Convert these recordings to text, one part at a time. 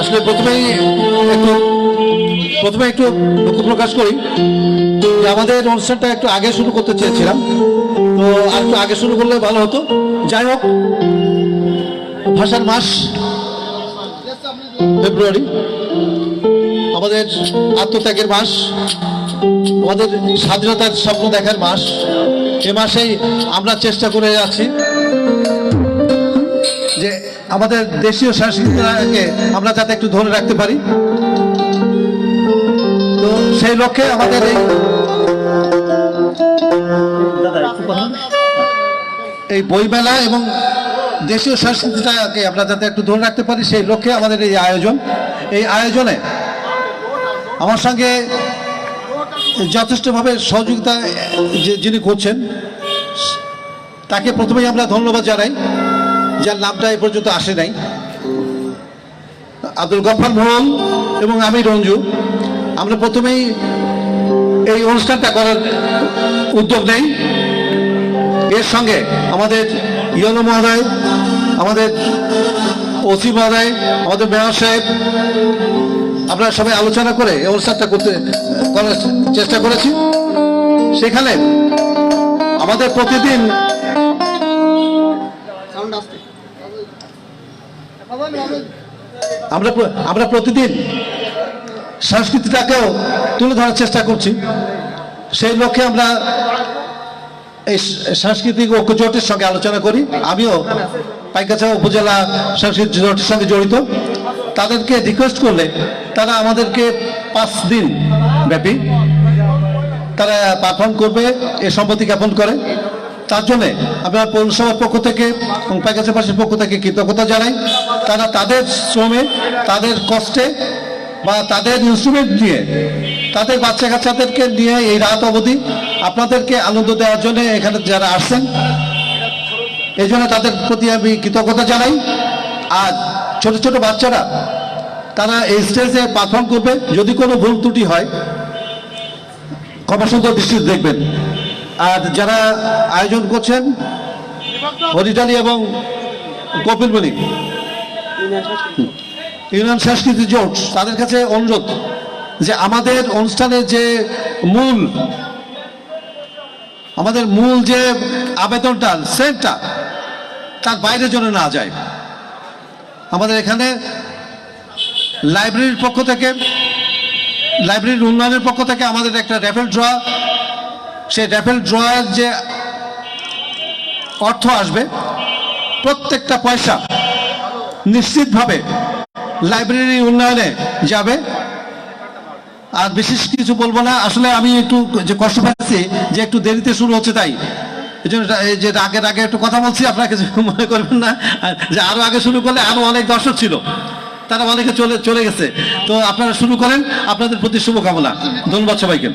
আসলে প্রথমে একটু দুঃখ প্রকাশ করি যে আমাদের অনুষ্ঠানটা একটু আগে শুরু করতে চেয়েছিলাম, তো আর একটু আগে শুরু করলে ভালো হতো। যাই হোক, ভাষার মাস ফেব্রুয়ারি, আমাদের আত্মত্যাগের মাস, আমাদের স্বাধীনতার স্বপ্ন দেখার মাস। এ মাসেই আমরা চেষ্টা করে যাচ্ছি যে আমাদের দেশীয় সংস্কৃতিকে আমরা যাতে একটু ধরে রাখতে পারি। তো সেই লক্ষ্যে আমাদের এই বইমেলা এবং দেশীয় সংস্কৃতিটাকে আমরা যাতে একটু ধরে রাখতে পারি, সেই লক্ষ্যে আমাদের এই আয়োজনে আমার সঙ্গে যথেষ্টভাবে সহযোগিতা যিনি করছেন তাকে প্রথমেই আমরা ধন্যবাদ জানাই, যার নামটা এ পর্যন্ত আসে নাই, আব্দুল গফফার মোহন এবং আমি রঞ্জু। আমরা প্রথমেই এই অনুষ্ঠানটা করার উদ্যোগ নেই। এর সঙ্গে আমাদের ইয়নো মহোদয়, আমাদের ওসি মহোদয়, আমাদের মেয়র সাহেব, আমরা সবাই আলোচনা করে এই অনুষ্ঠানটা করার চেষ্টা করেছি। সেখানে আমাদের প্রতিদিন আমরা প্রতিদিন সংস্কৃতিটাকেও তুলে ধরার চেষ্টা করছি। সেই লক্ষ্যে আমরা এই সাংস্কৃতিক ঐক্য জোটের সঙ্গে আলোচনা করি। আমিও পাইকগাছা উপজেলা সাংস্কৃতিক জোটের সঙ্গে জড়িত। তাদেরকে রিকোয়েস্ট করলে তারা আমাদেরকে 5 দিন ব্যাপী তারা পারফর্ম করবে, এ সম্মতি জ্ঞাপন করে। তার জন্যে আমরা পৌরসভার পক্ষ থেকে এবং পাইকগাছাবাসীর পক্ষ থেকে কৃতজ্ঞতা জানাই। তারা তাদের শ্রমে, তাদের কষ্টে বা তাদের ইনস্ট্রুমেন্ট নিয়ে, তাদের বাচ্চা কাচ্চাদেরকে নিয়ে এই রাত অবধি আপনাদেরকে আনন্দ দেওয়ার জন্য এখানে যারা আসছেন, এই জন্য তাদের প্রতি আমি কৃতজ্ঞতা জানাই। আর ছোট ছোট বাচ্চারা তারা এই স্টেজে পারফর্ম করবে। যদি কোনো ভুল ত্রুটি হয় ক্ষমাসুন্দর দৃষ্টিতে দেখবেন। আর যারা আয়োজন করছেন হরিটালি এবং কপিলমণি ইউনিয়ন সংস্কৃতি জোট, তাদের কাছে অনুরোধ যে আমাদের অনুষ্ঠানের যে মূল যে আবেদনটা, সেন্টটা তার বাইরে যেন না যায়। আমাদের এখানে লাইব্রেরির পক্ষ থেকে, লাইব্রেরির উন্নয়নের পক্ষ থেকে আমাদের একটা র্যাফেল ড্র, সেই র্যাফেল ড্রয়ের যে অর্থ আসবে প্রত্যেকটা পয়সা নিশ্চিতভাবে লাইব্রেরি উন্নয়নে যাবে। আর বিশেষ কিছু বলবো না। আসলে আমি একটু যে কষ্ট পাচ্ছি যে একটু দেরিতে শুরু হচ্ছে, তাই এই জন্য যে আগে একটু কথা বলছি, আপনারা কিছু মনে করবেন না যে আরো আগে শুরু করলে আরো অনেক দর্শক ছিল, তারা অনেকে চলে গেছে। তো আপনারা শুরু করেন, আপনাদের প্রতি শুভকামনা। ধন্যবাদ সবাইকে।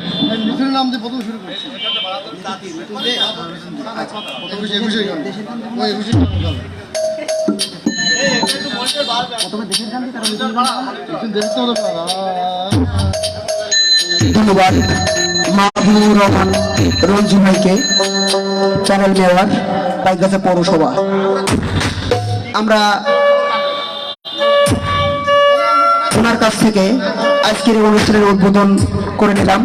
ধন্যবাদ মাহবুবুর রহমান রঞ্জু ভাইকে, চ্যানেল মেয়র পাইকগাছা পৌরসভা। আমরা ওনার কাছ থেকে আজকের এই অনুষ্ঠানের উদ্বোধন করে নিলাম।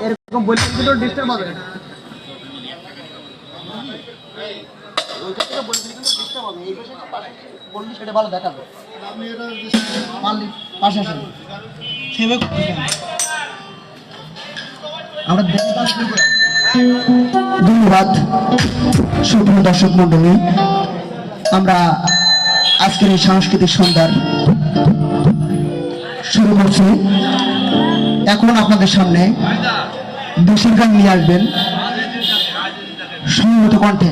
এরকম বলতে ডিস্টার্ব হবে। ধন্যবাদ সুপ্রিয় দর্শক মন্ডলী। আমরা আজকের এই সাংস্কৃতিক সন্ধ্যার শুরু করছি। এখন আপনাদের সামনে দেশের গান নিয়ে আসবেন সংগত কণ্ঠে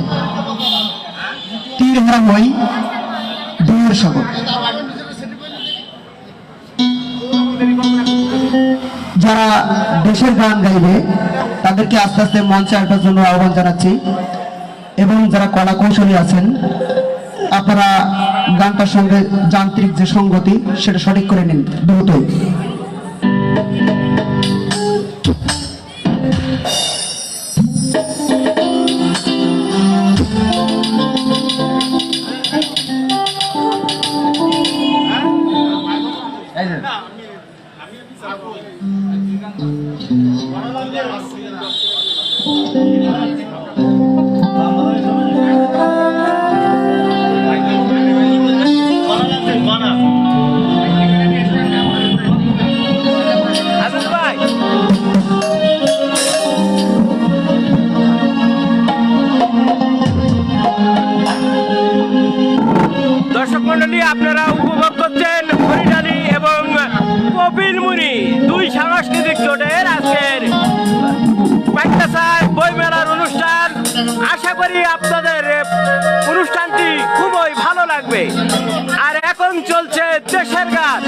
তীর হারা মই দুয়ের সাগর। যারা দেশের গান গাইবে তাদেরকে আস্তে আস্তে মঞ্চে আসার জন্য আহ্বান জানাচ্ছি। এবং যারা কলা কৌশলী আছেন, আপনারা গানটার সঙ্গে যান্ত্রিক যে সংগতি সেটা সঠিক করে নিন দ্রুতই। দর্শক মন্ডলী, আপনারা উপভোগ করছেন হরিডালি এবং কপিল মুনি দুই সাংস্কৃতিক জোটের আজকের পাইকগাছায় বইমেলার অনুষ্ঠান। আশা করি আপনাদের অনুষ্ঠানটি খুবই ভালো লাগবে। আর এখন চলছে দেশের গান।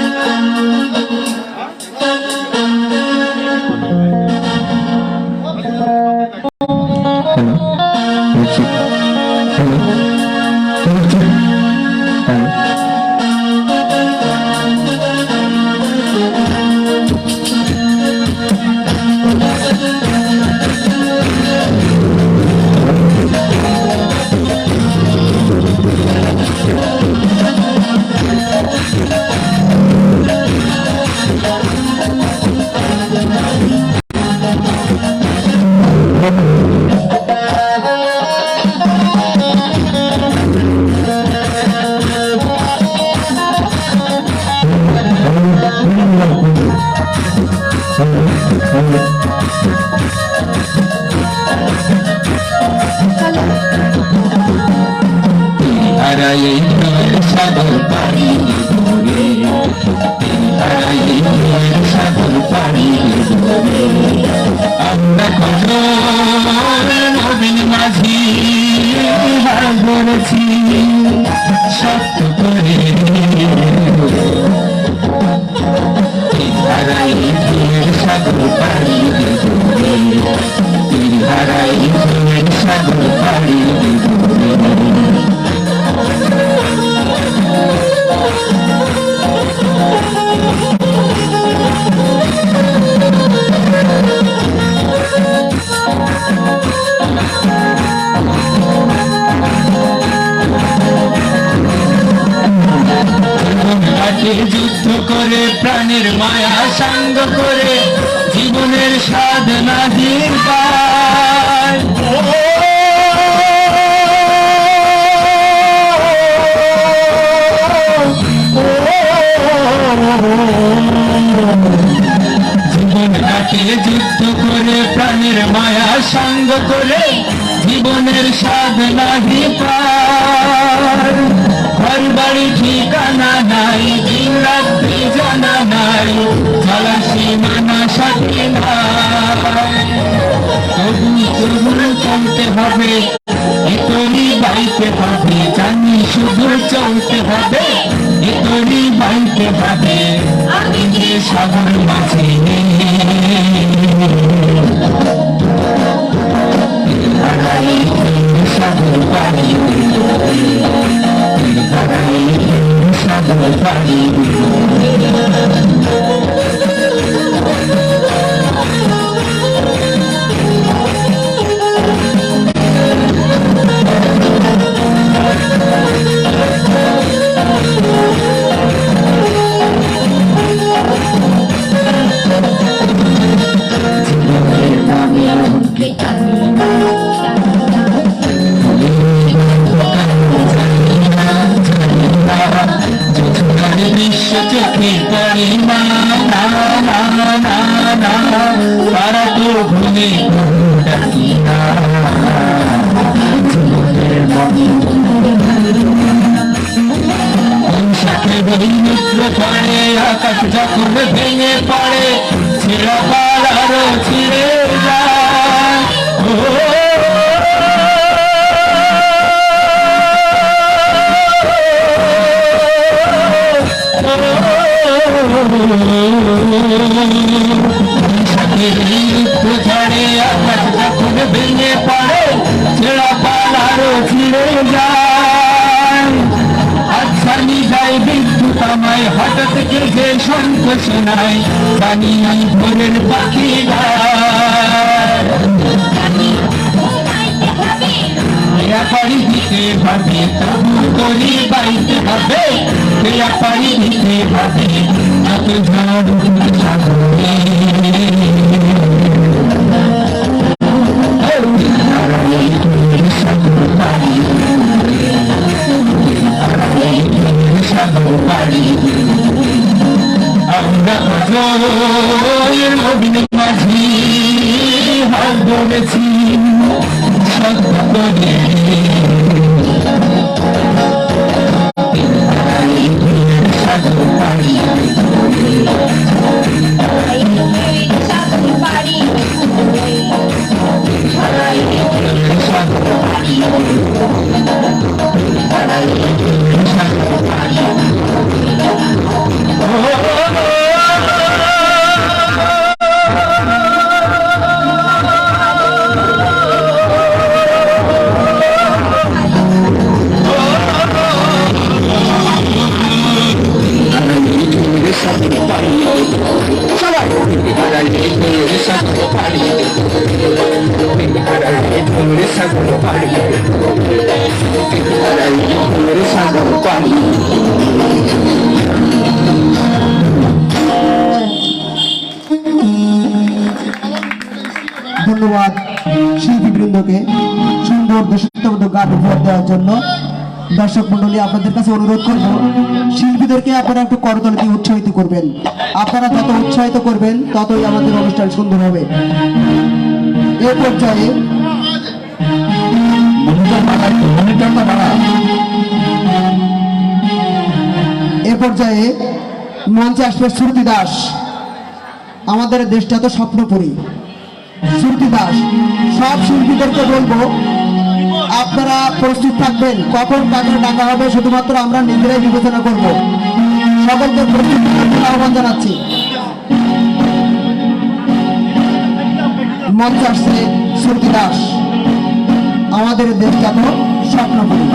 যুদ্ধ করে প্রাণের মায়া সঙ্গ করে জীবনের সাধনা দিন পায়। জীবন কাটে যুদ্ধ করে প্রাণের মায়া সঙ্গ করে জীবনের সাধনা দিন পায়। ঘর বাড়ি ঠিকানা নাই, দিন রাত্রি জানা নাই, চলা সীমানা সাথে নাই। তবু চলতে হবে, এতরি বাইতে হবে, জানি শুধু চলতে হবে, এতরি বাইতে হবে। আমি যে সাগর মাঝে সাগর পাড়ি সাগর পাড়ি বিশ্ব চোখে পড়ে না, না না না না, তারা তো ভুলে ডাকি না। মিত্র পড়ে আকাশ যখন ভেঙে পড়ে, ছেড়া পাড়ারও ছিঁড়ে যায়। ঝড়ে আকাশ যখন ভেঙে পড়ে, ছেড়া পালারও ছিঁড়ে যায়। আচ্ছানি যায় বিদ্যুৎ আমায় হঠাৎ যে শঙ্খ শোনায়, জানি নাই ভোরের পাখি পাড়ি দিতে হবে, তবু করি বাইতে হবে, পাড়ি দিতে হবে, এত ঝড় সাগরে। করেছি সত্যরে সাগর পাড়ি ধন্যবাদ শিল্পীবৃন্দকে সুন্দর দেশাত্মবোধক গান উপহার দেওয়ার জন্য। দর্শক মন্ডলী, আপনাদের কাছে অনুরোধ করব শিল্পীদেরকে আপনারা একটু করতালি দিয়ে উৎসাহিত করবেন। আপনারা যত উৎসাহিত করবেন ততই আমাদের অনুষ্ঠান সুন্দর হবে। এ পর্যায়ে মঞ্চে আসবে শ্রুতি দাস। আমাদের দেশটা তো স্বপ্নপুরী। শ্রুতি দাস, সব শিল্পীদেরকে বলবো আপনারা প্রস্তুত থাকবেন, কখন কাকে ডাকা হবে শুধুমাত্র আমরা নিজেরাই বিবেচনা করব। সকলকে প্রস্তুত থাকার আহ্বান জানাচ্ছি। মঞ্চে আসছে শ্রুতি দাস, আমাদের দেশটা তো স্বপ্নপুরী।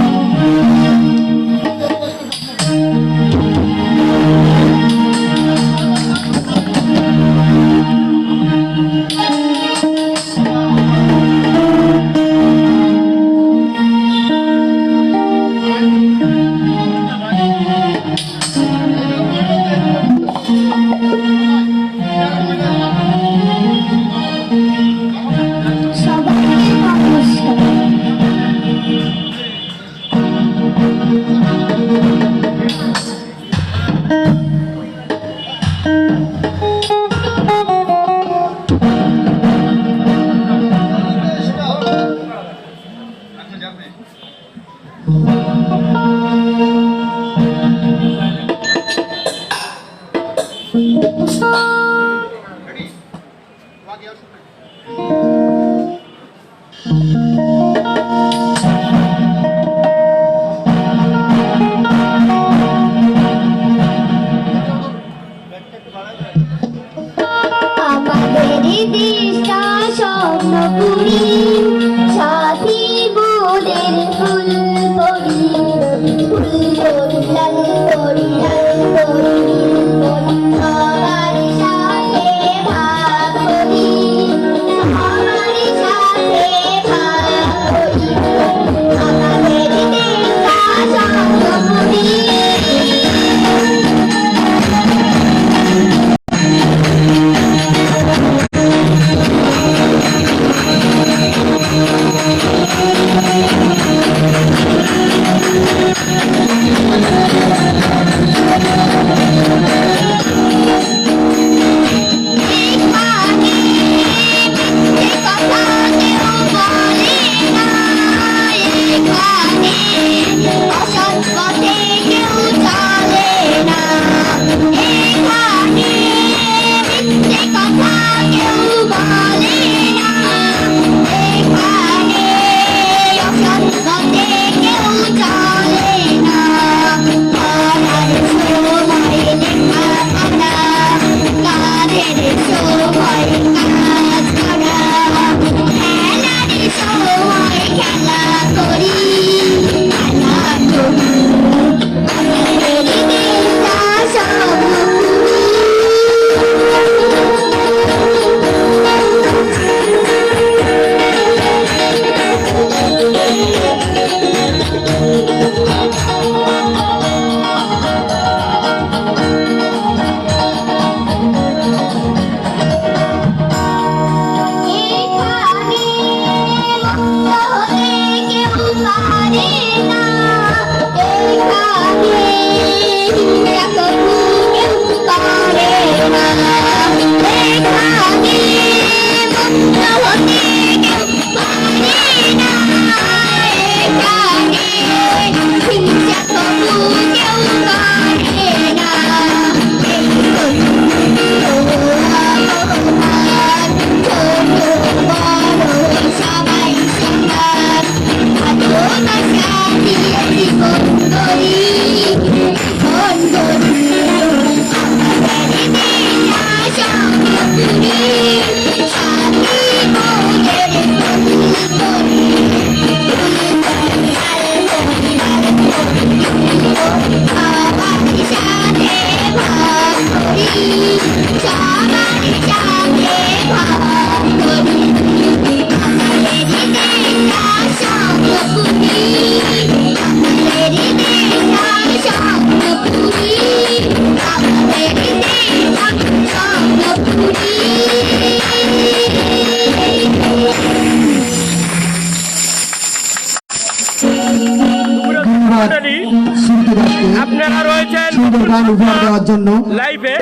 আপনারা রয়েছেন সুন্দর গান উপহার দেওয়ার জন্য। লাইভে।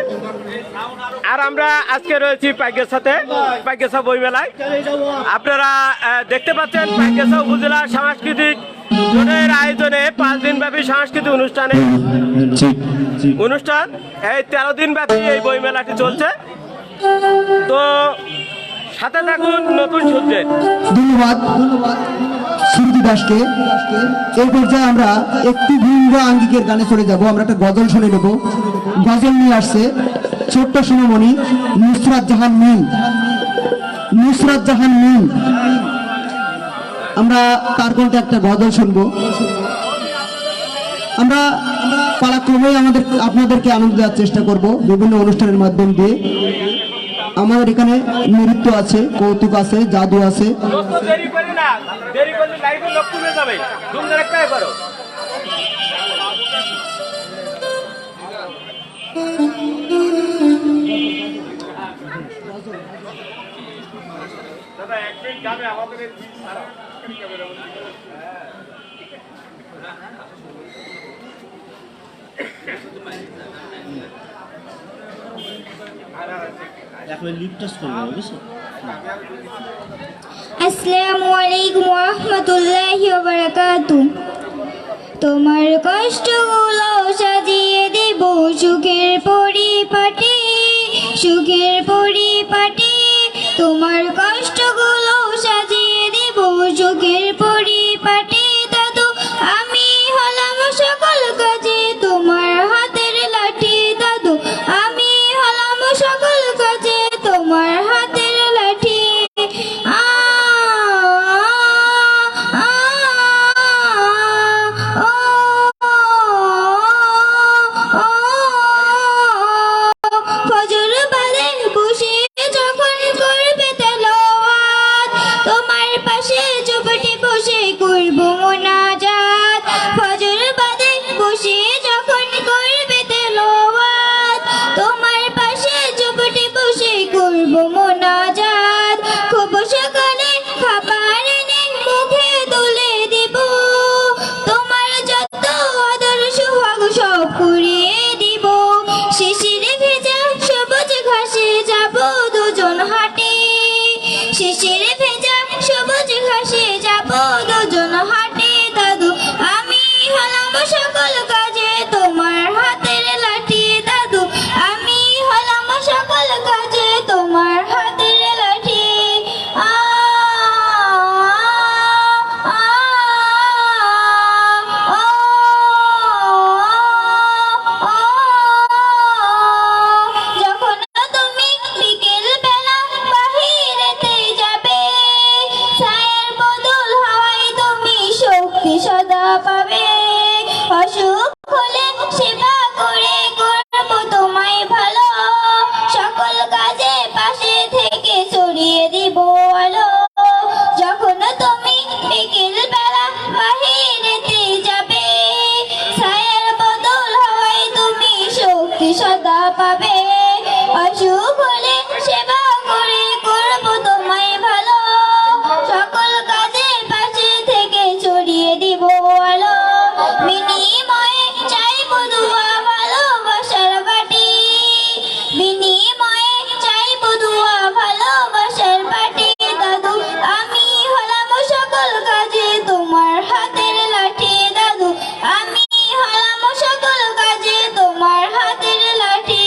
আর আমরা আজকে রয়েছি পাইকেসা বইমেলায়। আপনারা দেখতে পাচ্ছেন পাইকেসা উপজেলা সাংস্কৃতিক জোটের আয়োজনে 5 দিন ব্যাপী সাংস্কৃতিক অনুষ্ঠান, এই 13 দিন ব্যাপী এই বইমেলাটি চলছে। তো সাথে থাকুন নতুন সূত্রে। ধন্যবাদ সুরজি দাসকে। এই পর্যায়ে আমরা একটু ভিন্ন আঙ্গিকের গানে চলে যাব। আমরা একটা গজল শুনে নেব। গজল নিয়ে আসছে ছোট্ট সোনামণি নুসরাত জাহান মিম। আমরা তার কণ্ঠে একটা গজল শুনবো। আমরা পালাক্রমেই আপনাদেরকে আনন্দ দেওয়ার চেষ্টা করব বিভিন্ন অনুষ্ঠানের মাধ্যম দিয়ে। আমাদের এখানে নৃত্য আছে, কৌতুক আছে, জাদু আছে। দেরি করলে লাইভে লোক কমে যাবে। সুন্দর একটা করো। দাদা একদিন যাবে আমাদের আসসালামু আলাইকুম ওয়া রাহমাতুল্লাহি ওয়া বারাকাতুহু। তোমার কষ্টগুলো সাজিয়ে দেব সুখের পরিপাটি, তোমার কষ্টগুলো সাজিয়ে দেব সুখের পরিপাটি। দাদু আমি হলাম সকল কাজে তোমার হাতের লাঠি, দাদু আমি হলাম সকল কাজে তোমার হাতের লাঠি। ফজর বাদে বসে যখন করবে তেলাওয়াত, তোমার পাশে চুপটি বসে করব মোনাজাত। ফজর বাদে বসে যখন করবে তেলাওয়াত, তোমার পাশে চুপটি বসে করব মোনাজাত। খুব সকালে খাবার এনে মুখে তুলে দিব, তোমার যত আদর সোহাগ সব কুড়িয়ে দিব। শিশির ভেজা সবুজ ঘাসে যাব দুজন হাঁটে, শিশির ভেজা সবুজ ঘাসে যাব দুজন হাঁটে। দাদু আমি হলাম সকল কাজে তোমার হাতের লাঠি, দাদু আমি হলাম সকল কাজে তোমার হাতের লাঠি। যখন তুমি বিকেল বেলা বাহিরেতে যাবে, ছায়ার বদল হাওয়ায় তুমি শক্তি সদা পাবে। অসুখ হলে সেবা করে করব তোমায় ভালো, সকল কাজে পাশে থেকে ছড়িয়ে দিব আলো। যখন তুমি বিকেল বেলা বাহিরেতে যাবে, ছায়ার বদল হাওয়ায় তুমি শক্তি সদা পাবে। অসুখ হলে সেবা করে করব তোমায় ভালো, সকল কাজে পাশে থেকে ছড়িয়ে দিব আলো। বিনিময়ে চাইব দুয়া ভালোবাসার বাটি, বিনিময়ে চাইব দুয়া ভালোবাসার বাটি। দাদু আমি হলাম সকল কাজে তোমার হাতের লাঠি, দাদু আমি হলাম সকল কাজে তোমার হাতের লাঠি।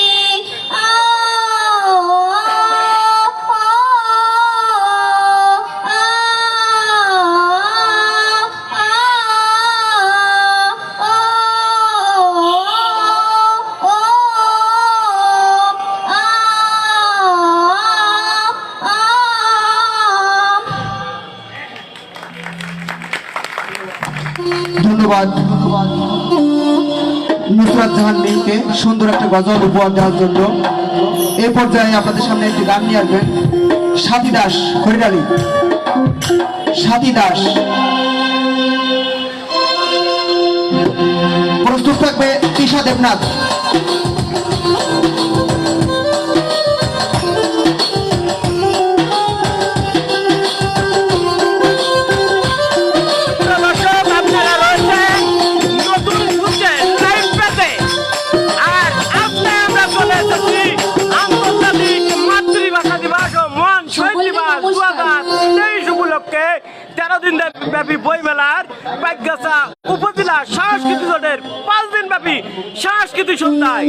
ধন্যবাদ নুসরাত জাহান মিমকে সুন্দর একটা গজল উপহার দেওয়ার জন্য। এই পর্যায়ে আপনাদের সামনে একটি গান নিয়ে আসবেন সাথী দাস, খরিদালি সাথী দাস। প্রস্তুত থাকবে তৃষা দেবনাথ। দর্শক আপনারা রয়েছেন নতুন সূত্রে লাইভ পেতে। 2023 উপলক্ষে 13 দিন ব্যাপী বইমেলার পাইকগাছা উপজেলা সাংস্কৃতিক জোটের 5 দিন ব্যাপী সাংস্কৃতিক সন্ধ্যায়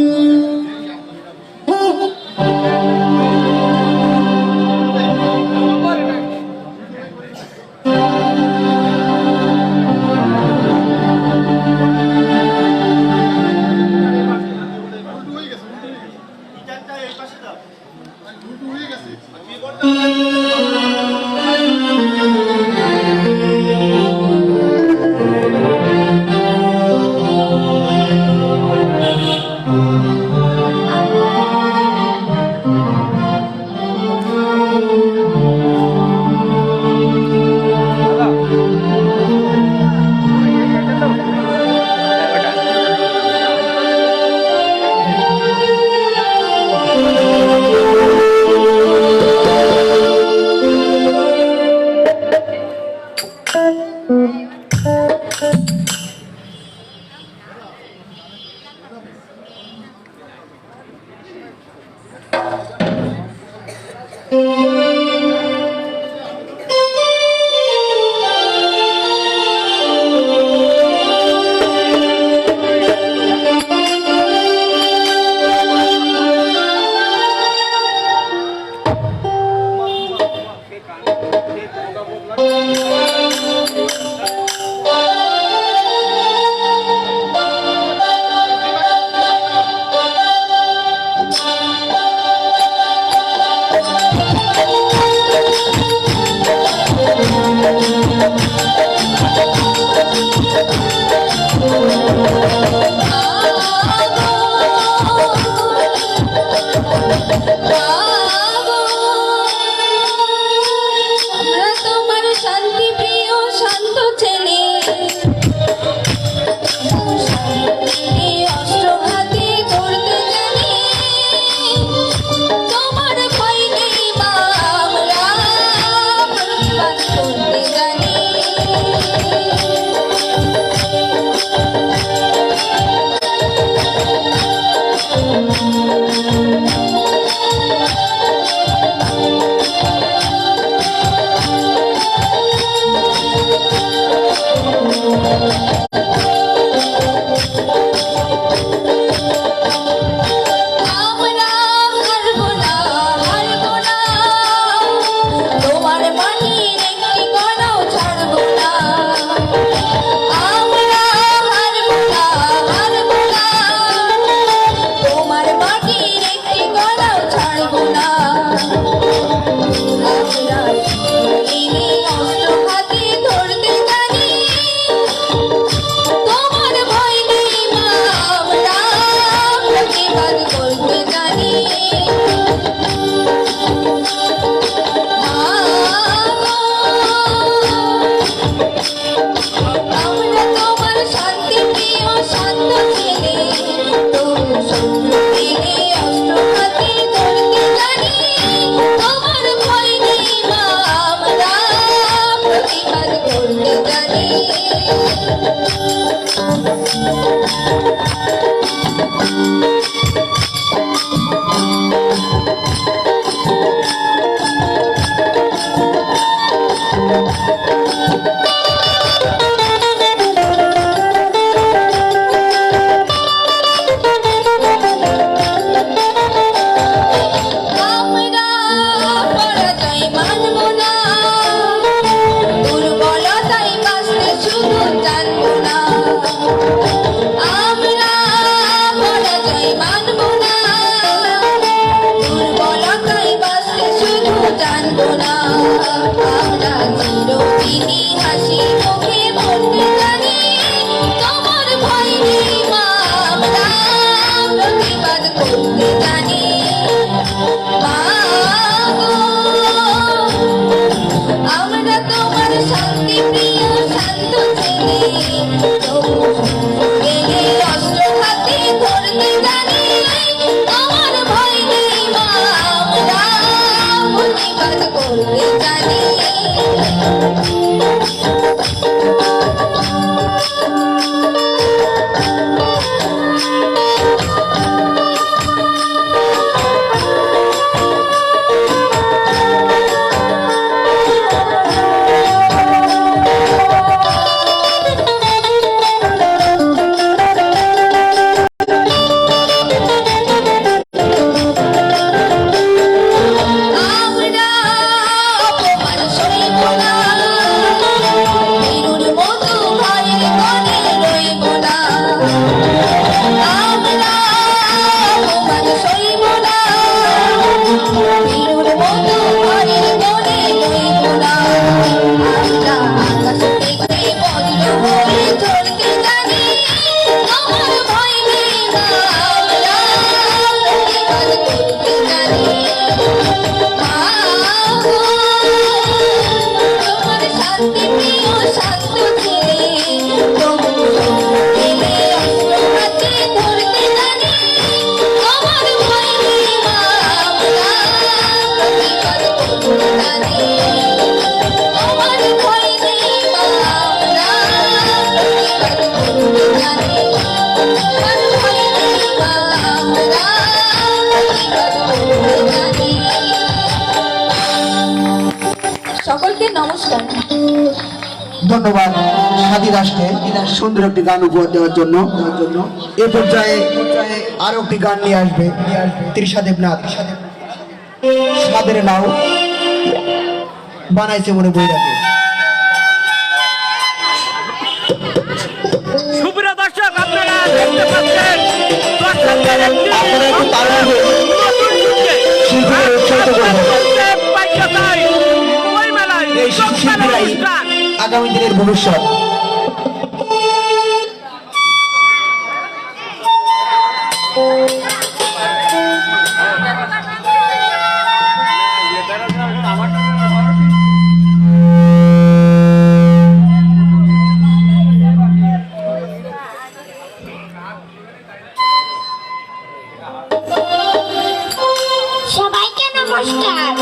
সকলকে নমস্কার। ধন্যবাদ সাদী দাসকে সুন্দর একটি গান উপহার দেওয়ার জন্য। এ পর্যায়ে আরো একটি গান নিয়ে আসবে তৃষা দেবনাথ। সাদের নাও বানাইছে মনে বইটাকে। সুপ্রিয় দর্শক, আপনারা দেখতে পাচ্ছেন দর্শকদের একটি আপনারা একটু তাড়া দিয়ে নতুন যুগে শিল্পীদের উৎসাহিত করবেন। চলছে পাইকগাছায় বইমেলায় এই চমৎকার শিল্পীরাই অনুষ্ঠান। আগামী দিনের ভবিষ্যৎ। সবাইকে নমস্কার।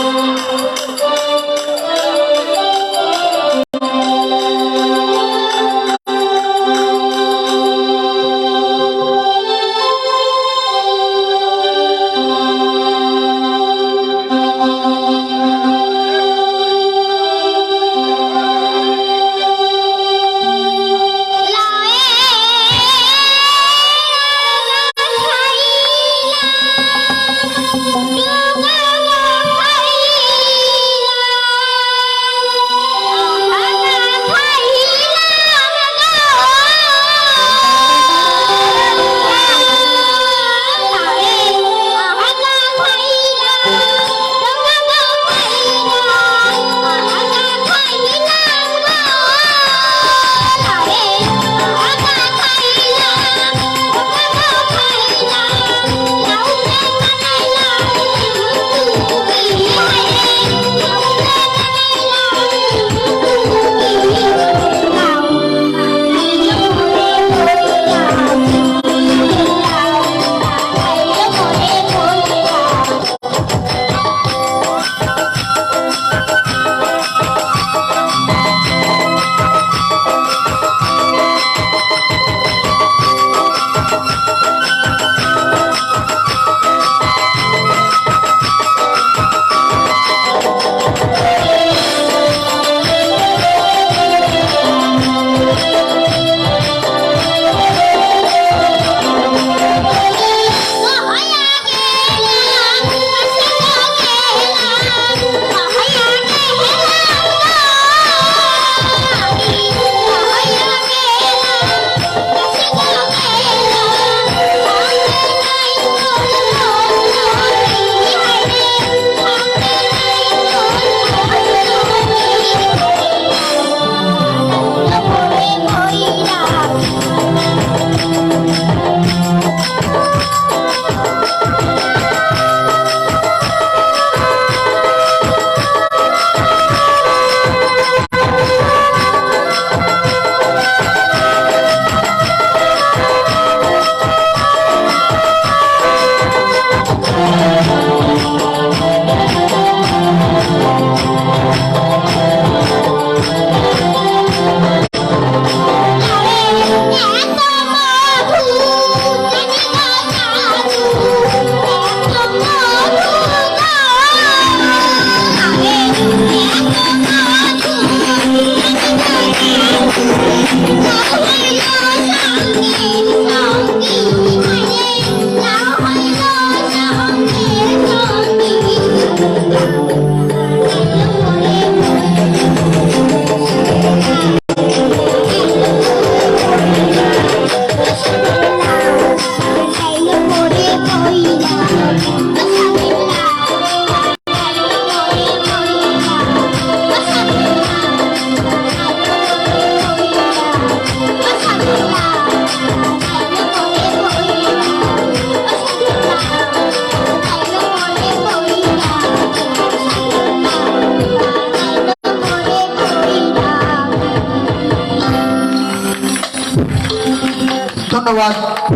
ধন্যবাদ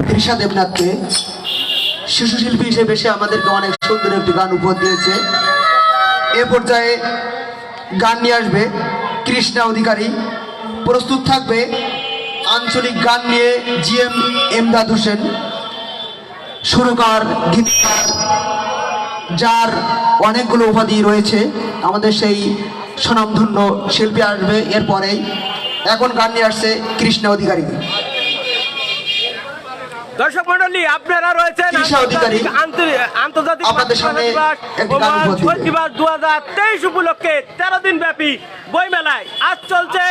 তৃষা দেবনাথকে। শিশু শিল্পী হিসেবে সে আমাদেরকে অনেক সুন্দর একটি গান উপহার দিয়েছে। এ পর্যায়ে গান নিয়ে আসবে কৃষ্ণা অধিকারী। প্রস্তুত থাকবে আঞ্চলিক গান নিয়ে জিএম এমদাদ হোসেন, সুরকার গীতকার, যার অনেকগুলো উপাধি রয়েছে। আমাদের সেই স্বনামধন্য শিল্পী আসবে এরপরেই। এখন গান নিয়ে আসছে কৃষ্ণ অধিকারী। দর্শক মন্ডলী, আপনারা রয়েছেন তৃষা অধিকারী আন্তর্জাতিক আপনাদের সামনে একটি গান উপহার দিবে। দিবস 2023 উপলক্ষে 13 দিন ব্যাপী বইমেলায় আজ চলছে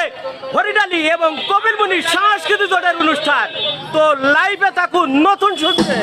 হরিডালি এবং কবিরমুনি সাংস্কৃতিক জোটের অনুষ্ঠান। তো লাইভে থাকুন নতুন শুনছে।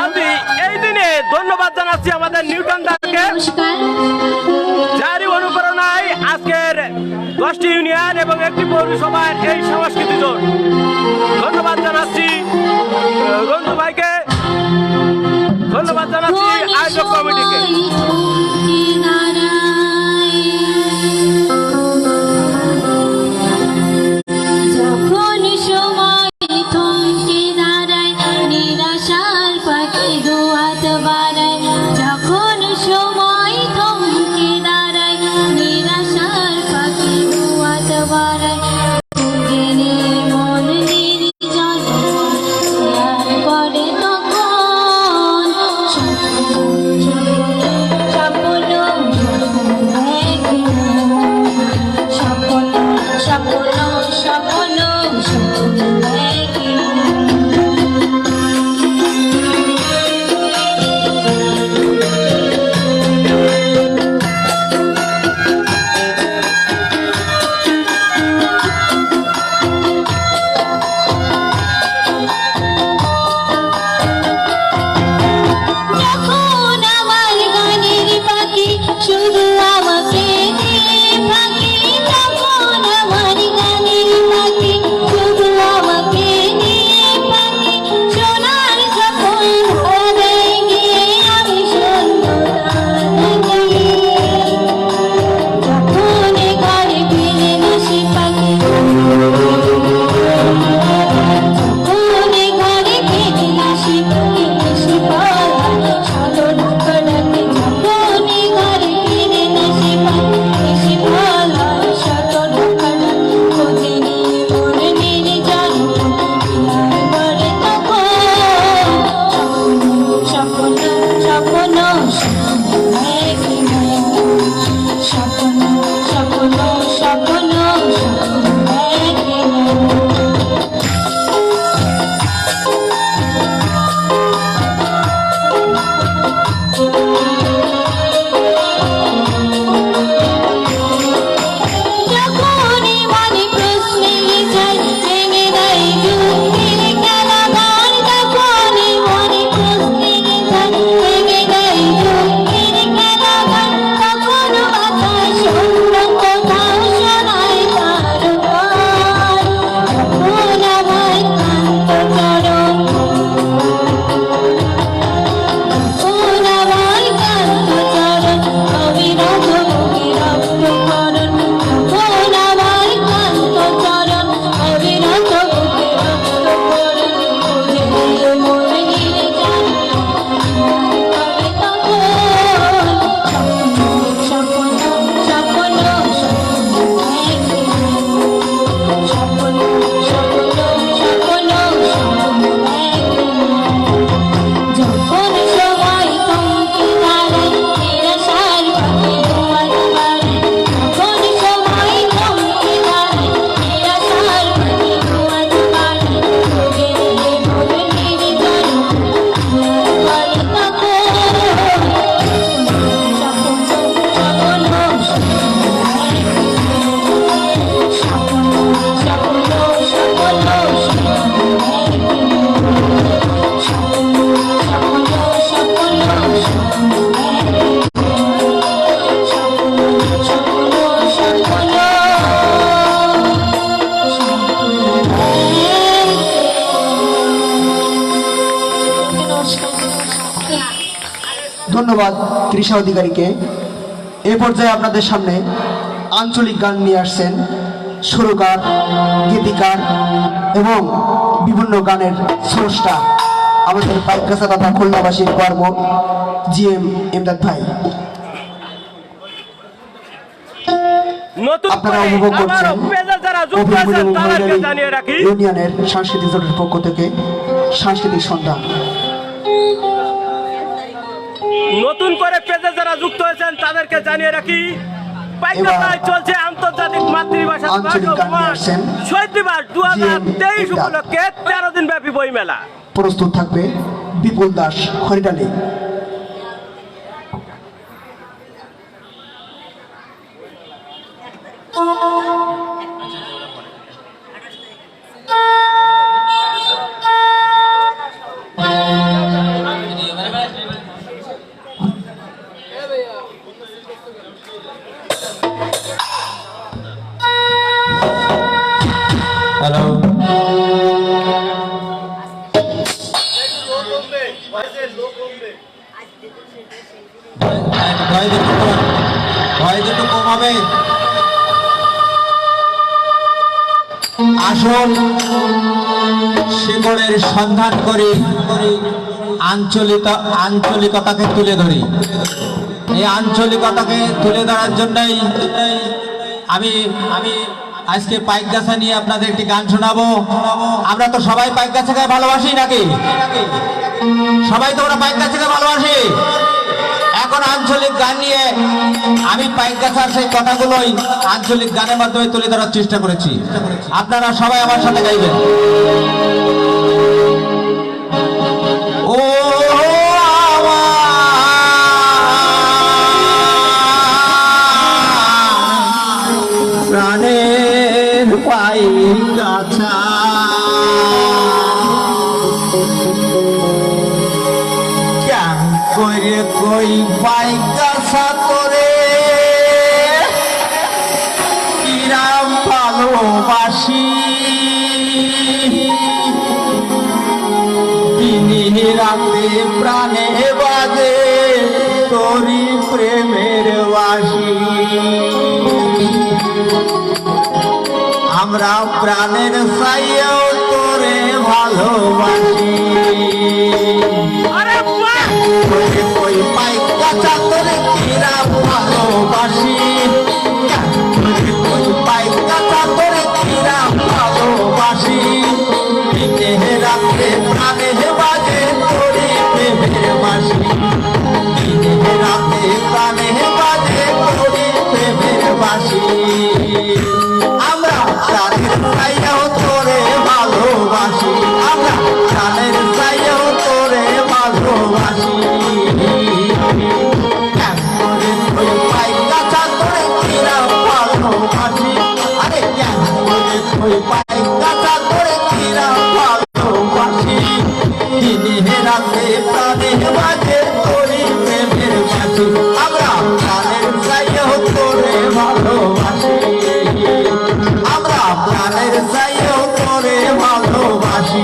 আমি এই দিনে ধন্যবাদ জানাচ্ছি আমাদের নিউটন দাকে, নমস্কার। যারই অনুপ্রেরণায় আজকের 10টি ইউনিয়ন এবং একটি পৌরসভার এই সাংস্কৃতিক জোট। ধন্যবাদ জানাচ্ছি রঞ্জু ভাইকে, ধন্যবাদ জানাচ্ছি আয়োজক কমিটিকে। যখন সময় থমকে দাঁড়ায়, নিরাশার পাখি দোয়াত বাড়ায়। যখন সময় থমকে দাঁড়ায়, নিরাশার পাখি দোয়াত বাড়ায়। জেনে মন নির্জন ধ্যান করে তখন স্বপ্ন স্বপ্ন যখন আমার গানের পাখি শুধু আমাকে দিয়ে ফাঁকি। যখন আমার গানের পাখি শুধু আমাকে দিয়ে ফাঁকি। সোনার যখন হারায় গিয়ে আমি শূন্যতা থাকি। যখন ঘরে ফিরে আসি পাখি, যখন ঘরে ফিরে আসি পাখি, এসে বলা সাদর কাটাতে। যখন ঘরে ফিরে আসি পাখি, এসে বলা সাদর কাটাতে। খোঁজে নিয়ে মন নির্জন ধ্যান করে তখন স্বপ্ন স্বপ্ন স্বপ্ন স্বপ্ন স্বপ্ন স্বপ্ন যখনই মনে প্রশ্নে যায়, ভেঙে দেয় যুক্তির কারাগার। যখনই মনে প্রশ্নে যায়, ভেঙে দেয় যুক্তির কারাগার। তখন বাতাস অন্য কোথাও শোনায় তার গান। তখন আমার ক্লান্ত চরণ, তখন আমার ক্লান্ত চরণ অবিরত বুকে রক্তকরণ। তখন আমার ক্লান্ত চরণ অবিরত বুকে রক্তকরণ। খুঁজে নিয়ে মন নির্জন করে তখন স্বপ্ন স্বপ্ন স্বপ্ন স্বপ্ন স্বপ্ন যখন সময় থমকে দাঁড়ায়, নিরাশার পাখি দোয়াত বাড়ায়। যখন সময় থমকে দাঁড়ায়, নিরাশার পাখি দোয়াত বাড়ায়। খোঁজে নিয়ে মন নির্জন করে তখন স্বপ্ন ধন্যবাদ তৃষা অধিকারীকে। এই পর্যায়ে আপনাদের সামনে আঞ্চলিক গান নিয়ে আসছেন সুরকার, গীতিকার এবং বিভিন্ন গানের স্রষ্টা আমাদের পাইকগাছা তথা খুলনাবাসীর গর্ব GM এমদাদ ভাই। নতুন আপনারা করে উপভোগ করছেন আবারও পেজে যারা যুক্ত আছেন তাদেরকে জানিয়ে রাখি ইউনিয়নের সাংস্কৃতিক জোটের পক্ষ থেকে সাংস্কৃতিক সন্ধ্যা। নতুন করে পেজে যারা যুক্ত হয়েছেন তাদেরকে জানিয়ে রাখি পাইকগাছায় চলছে আন্তর্জাতিক মাতৃভাষা আঞ্চলিক গান নিয়ে আসছেন শহীদ দিবস 2023 উপলক্ষে 13 দিন ব্যাপী বইমেলা। প্রস্তুত থাকবে বিপুল দাস খরিডালি। হ্যালো, ভয় দুটো কমাবে। আসল শিকড়ের সন্ধান করি, আঞ্চলিকতাকে তুলে ধরি। এই আঞ্চলিকতাকে তুলে ধরার জন্যই আমি আজকে পাইকগাছা নিয়ে আপনাদের একটি গান শোনাবো। আমরা তো সবাই পাইকগাছাকে ভালোবাসি নাকি? সবাই তো আমরা পাইকগাছাকে ভালোবাসি। এখন আঞ্চলিক গান নিয়ে আমি পাইকগাছার সেই কথাগুলোই আঞ্চলিক গানের মাধ্যমে তুলে ধরার চেষ্টা করেছি। আপনারা সবাই আমার সাথে গাইবেন। ও প্রাণের পাইকগাছা, করে কই পাইকগাছা করে কিরাম ভালোবাসি, দিনে রাতে প্রাণে বাজে তোরি প্রেমের বাসি। আমরা প্রাণের চাইও তোরে ভালোবাসি। আরে বাহ! কই পাইকগাছা তোরে কিরাম ভালোবাসি, কই পাইকগাছা তোরে কিরাম ভালোবাসি, দিনে রাতে প্রাণে বাজে তোরি প্রেমের বাসি, দিনে রাতে প্রাণে বাজে তোরি প্রেমের বাসি। আমরা প্রাণের চাইও তোরে ভালোবাসি, আমরা প্রাণের চাইও তোরে ভালোবাসি। ওই পাইকগাছা তোরে কিরাম ভালোবাসি, আরে ওই পাইকগাছা তোরে কিরাম ভালোবাসি, দিনে রাতে প্রাণে বাজে তোরি প্রেমের বাসি। আমরা প্রাণের চাইও তোরে ভালোবাসি, আমরা প্রাণের চাইও তোরে ভালোবাসি।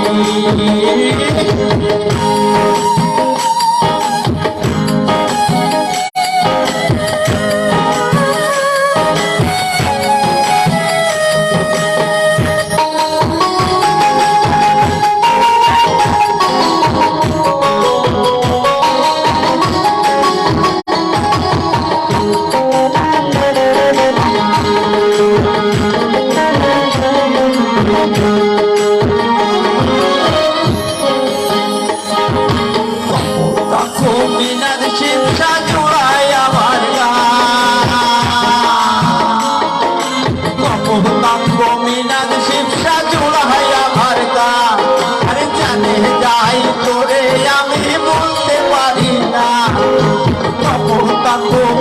মিনার শিক্ষা জোড়ায় আমার মিনার শিক্ষা জোড়ায় আমার গান, আরে জানে যাই তোরে আমি বলতে পারি না।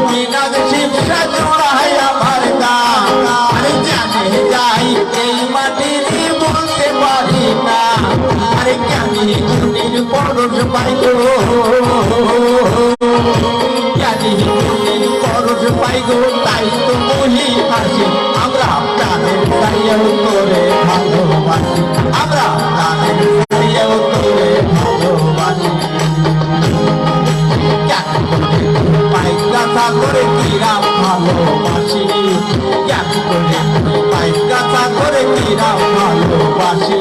মিনার শিক্ষা জোড়ায় আমার গান, আরে জানে যাই এই মাটির বলতে পারি না। আরে জ্ঞানী গুণীর পরশ পাইল, জ্ঞানী গুণীর পরশ পাইল, তাই তো বলি হাসি। আমরা প্রাণের চাইও তোরে ভালোবাসি, আমরা প্রাণের চাইও তোরে ভালোবাসি। পাইকগাছা করে কিরাম নিরাম ভালোবাসি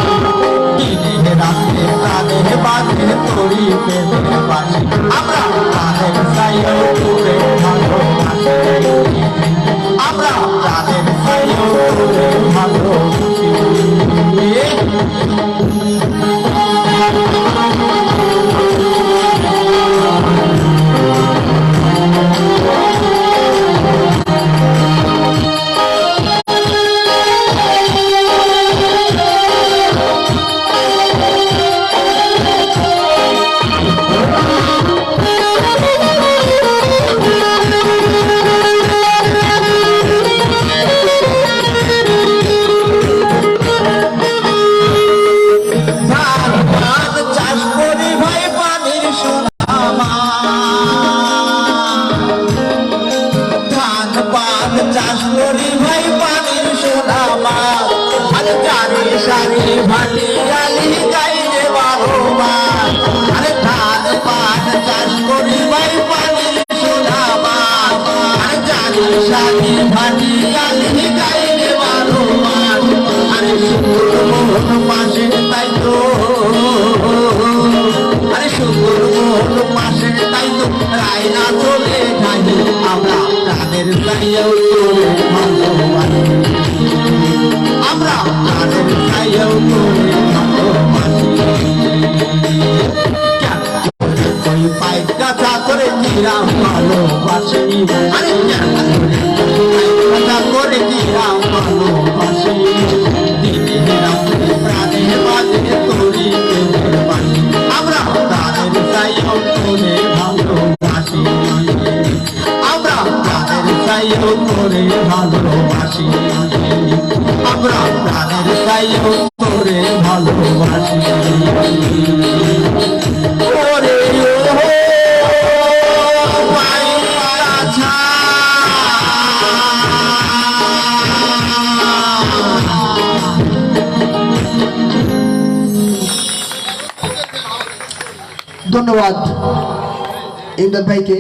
দিনে রাতে প্রাণে বাঁধে তরি প্রেমের বাসি আমরা প্রাণের সাইও তুলে ভালোবাসি আমরা প্রাণের সাইও তুলে ভালোবাসি আমরা প্রাণের সাইও তুলে ভালোবাসি পাই কাছা করে নিরাম ভালোবাসি আরে কাছা করে নিরাম ভালোবাসি দিনে রাতে প্রাণে বাজে তরি প্রেমের বাসি আমরা প্রাণের সাইও তুলে ভালোবাসি আমরা প্রাণের সাইও করে ভালোবাসি আমরা প্রাণের সাইও করে ভালোবাসি ওরে ও পাইয়াছা ধন্যবাদ ইমদাদ ভাইকে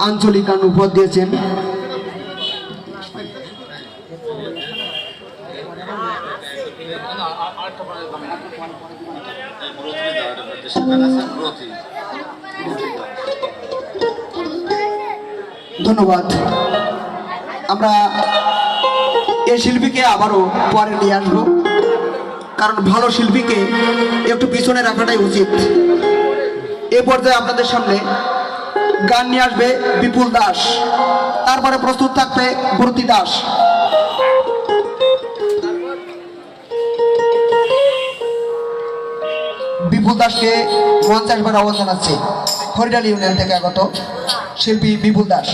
আঞ্চলিক গান উপহার দিয়েছেন। ধন্যবাদ। আমরা এই শিল্পীকে আবারও পরে নিয়ে আসবো, কারণ ভালো শিল্পীকে একটু পিছনে রাখাটাই উচিত। এ পর্যায়ে আপনাদের সামনে গান নিয়ে আসবে বিপুল দাস, তারপরে প্রস্তুত থাকবে ভর্তি দাস। বিপুল দাসকে মঞ্চে আসবার আহ্বান জানাচ্ছি। হরিডাল ইউনিয়ন থেকে আগত শিল্পী বিপুল দাস।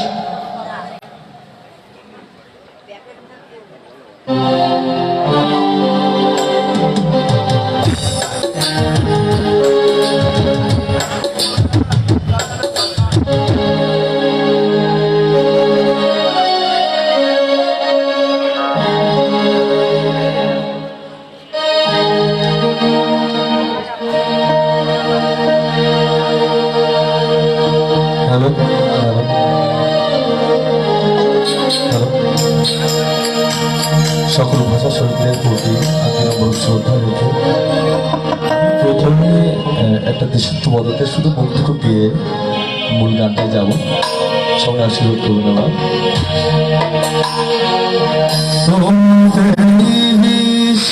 হ্যালো হ্যালো হ্যালো সকল ভাষা শহীদদের প্রতি আমার শ্রদ্ধা রেখে প্রথমে একটা দেশাত্মবোধকের শুধু মুক্তি দিয়ে মূল গানটায় যাব। সবাই আশীর্বাদ করবেন আমার।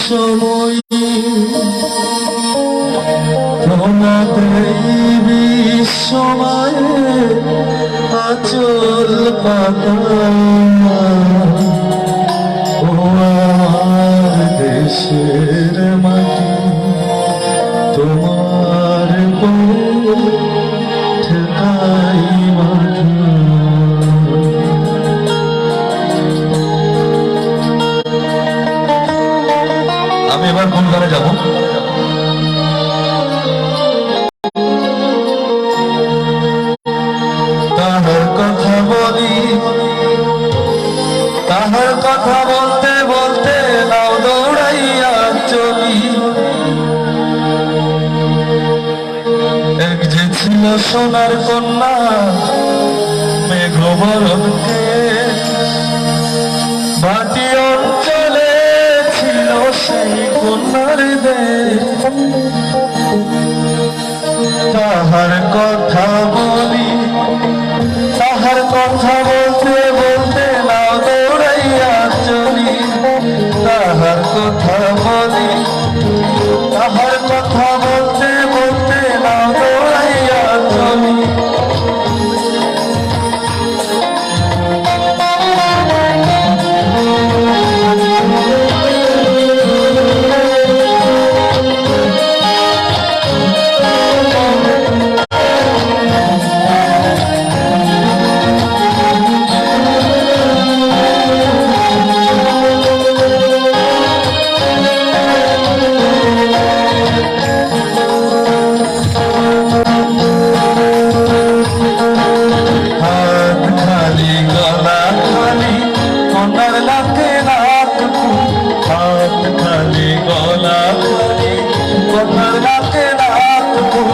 সময় সময় আচল পাতা ও আমার দেশের মাটি তোমার ঠেকাই মাটি। আমি এবার কোন গানে যাব? তাহার কথা বলি, তাহার কথা বলতে বলতে নাও দৌড়াইয়া চলি। এক যে ছিল সোনার কন্যা মেঘবরণকে, ভাটি অঞ্চলে ছিল কন্যার দেশ তাহার কথা বলি তাহার কথা বলতে বলতে নাও দৌড়াইয়া চলি তাহার কথা বলি তাহার কথা বলতে বলতে নাও দৌড়াইয়া চলি হাত খালি গলা খালি কন্যার লাখে লাখ ফুল হাত খালি গলা খালি কন্যার লাখে লাখ ফুল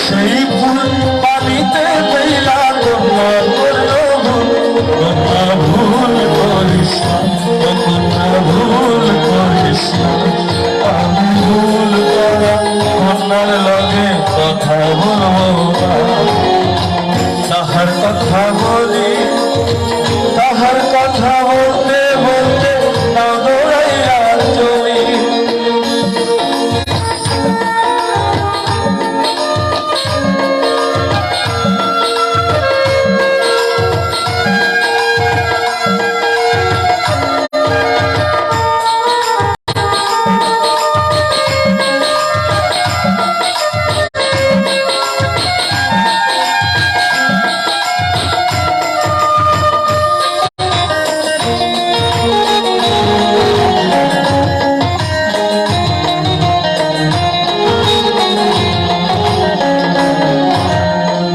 সেই ফুল পানিতে পেলা কন্যা করলো ভুল কন্যা ভুল করিস না, ও কন্যা ভুল করিস না। আমি ভুল করা কন্যার লগে কথা বলবো না তাহার কথা বলি তাহার কথা বলতে বলতে নাও দৌড়াইয়া চলি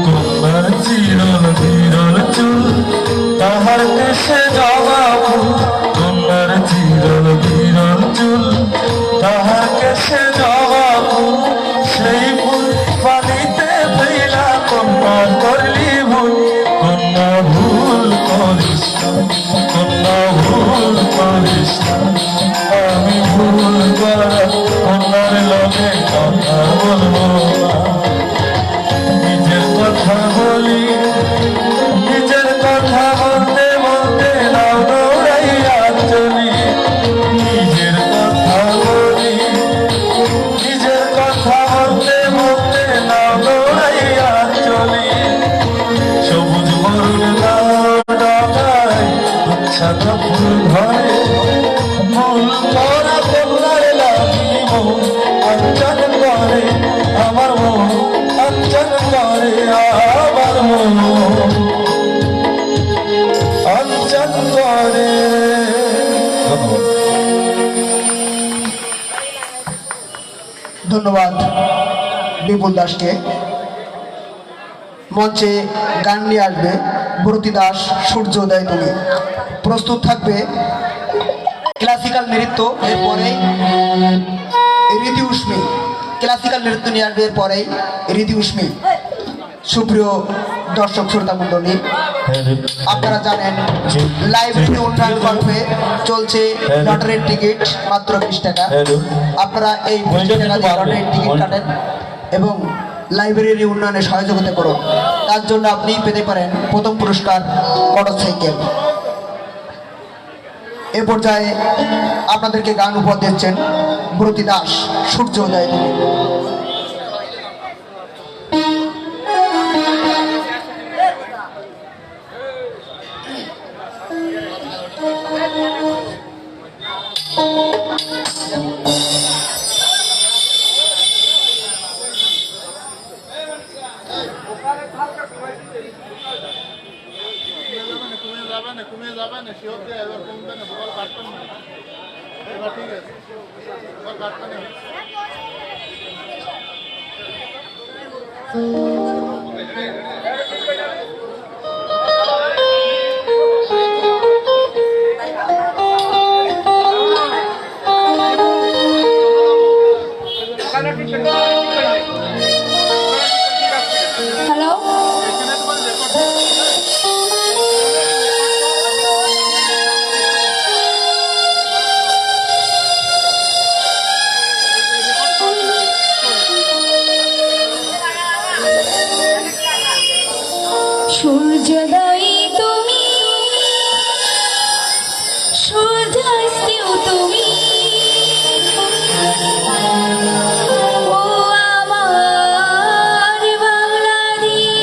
কন্যার চিরল বিরল চুল তাহার দেশে জবা ফুল কন্যার চিরল বিরল চুল তাহার কেশে জবা ফুল সেই ফুল পানিতে ফেলা কন্যা করলি ভুল কন্যা ভুল করিস না, কন্যা ভুল করিস না। আমি ভুল করা কন্যার লগে কথা বলবো না নিজের কথা বলি নিজের কথা বলতে বলতে নাও দৌড়াইয়া চলি নিজের কথা বলি নিজের কথা বলতে বলতে নাও দৌড়াইয়া চলি সবুজ বরুণ নাও ডাকায় উচ্ছাদ ফুল ধরে মূল করা কন্যার লাগি মন অঞ্চল করে আমার মন অঞ্চল করে আমার মন অঞ্চল করে ধন্যবাদ বিপুল দাসকে। মঞ্চে গান নিয়ে আসবে ব্রতী দাস সূর্যোদয় তুমি। প্রস্তুত থাকবে ক্লাসিক্যাল নৃত্য, এরপরেই রীতি উষ্মি। ক্লাসিক্যাল নৃত্য নিয়ে আসবে এরপরেই রীতি উষ্মি। সুপ্রিয় দর্শক শ্রোতা মণ্ডলী, আপনারা জানেন লাইব্রেরি উন্নয়ন কল্পে চলছে লটারির টিকিট মাত্র 20 টাকা। আপনারা এই 20 টাকা দিয়ে লটারির টিকিট কাটেন এবং লাইব্রেরি উন্নয়নে সহযোগিতা করুন। তার জন্য আপনি পেতে পারেন প্রথম পুরস্কার মোটরসাইকেল। এ পর্যায়ে আপনাদেরকে গান উপহার দিচ্ছেন ব্রতী দাস সূর্যোদয় তুমি। কমে যাবে না শিওর দিয়ে এবার কমবে না বল কাটবেন না এবার ঠিক আছে বল কাটবেন না হ্যালো তুমি ও আমার বাংলাদেশ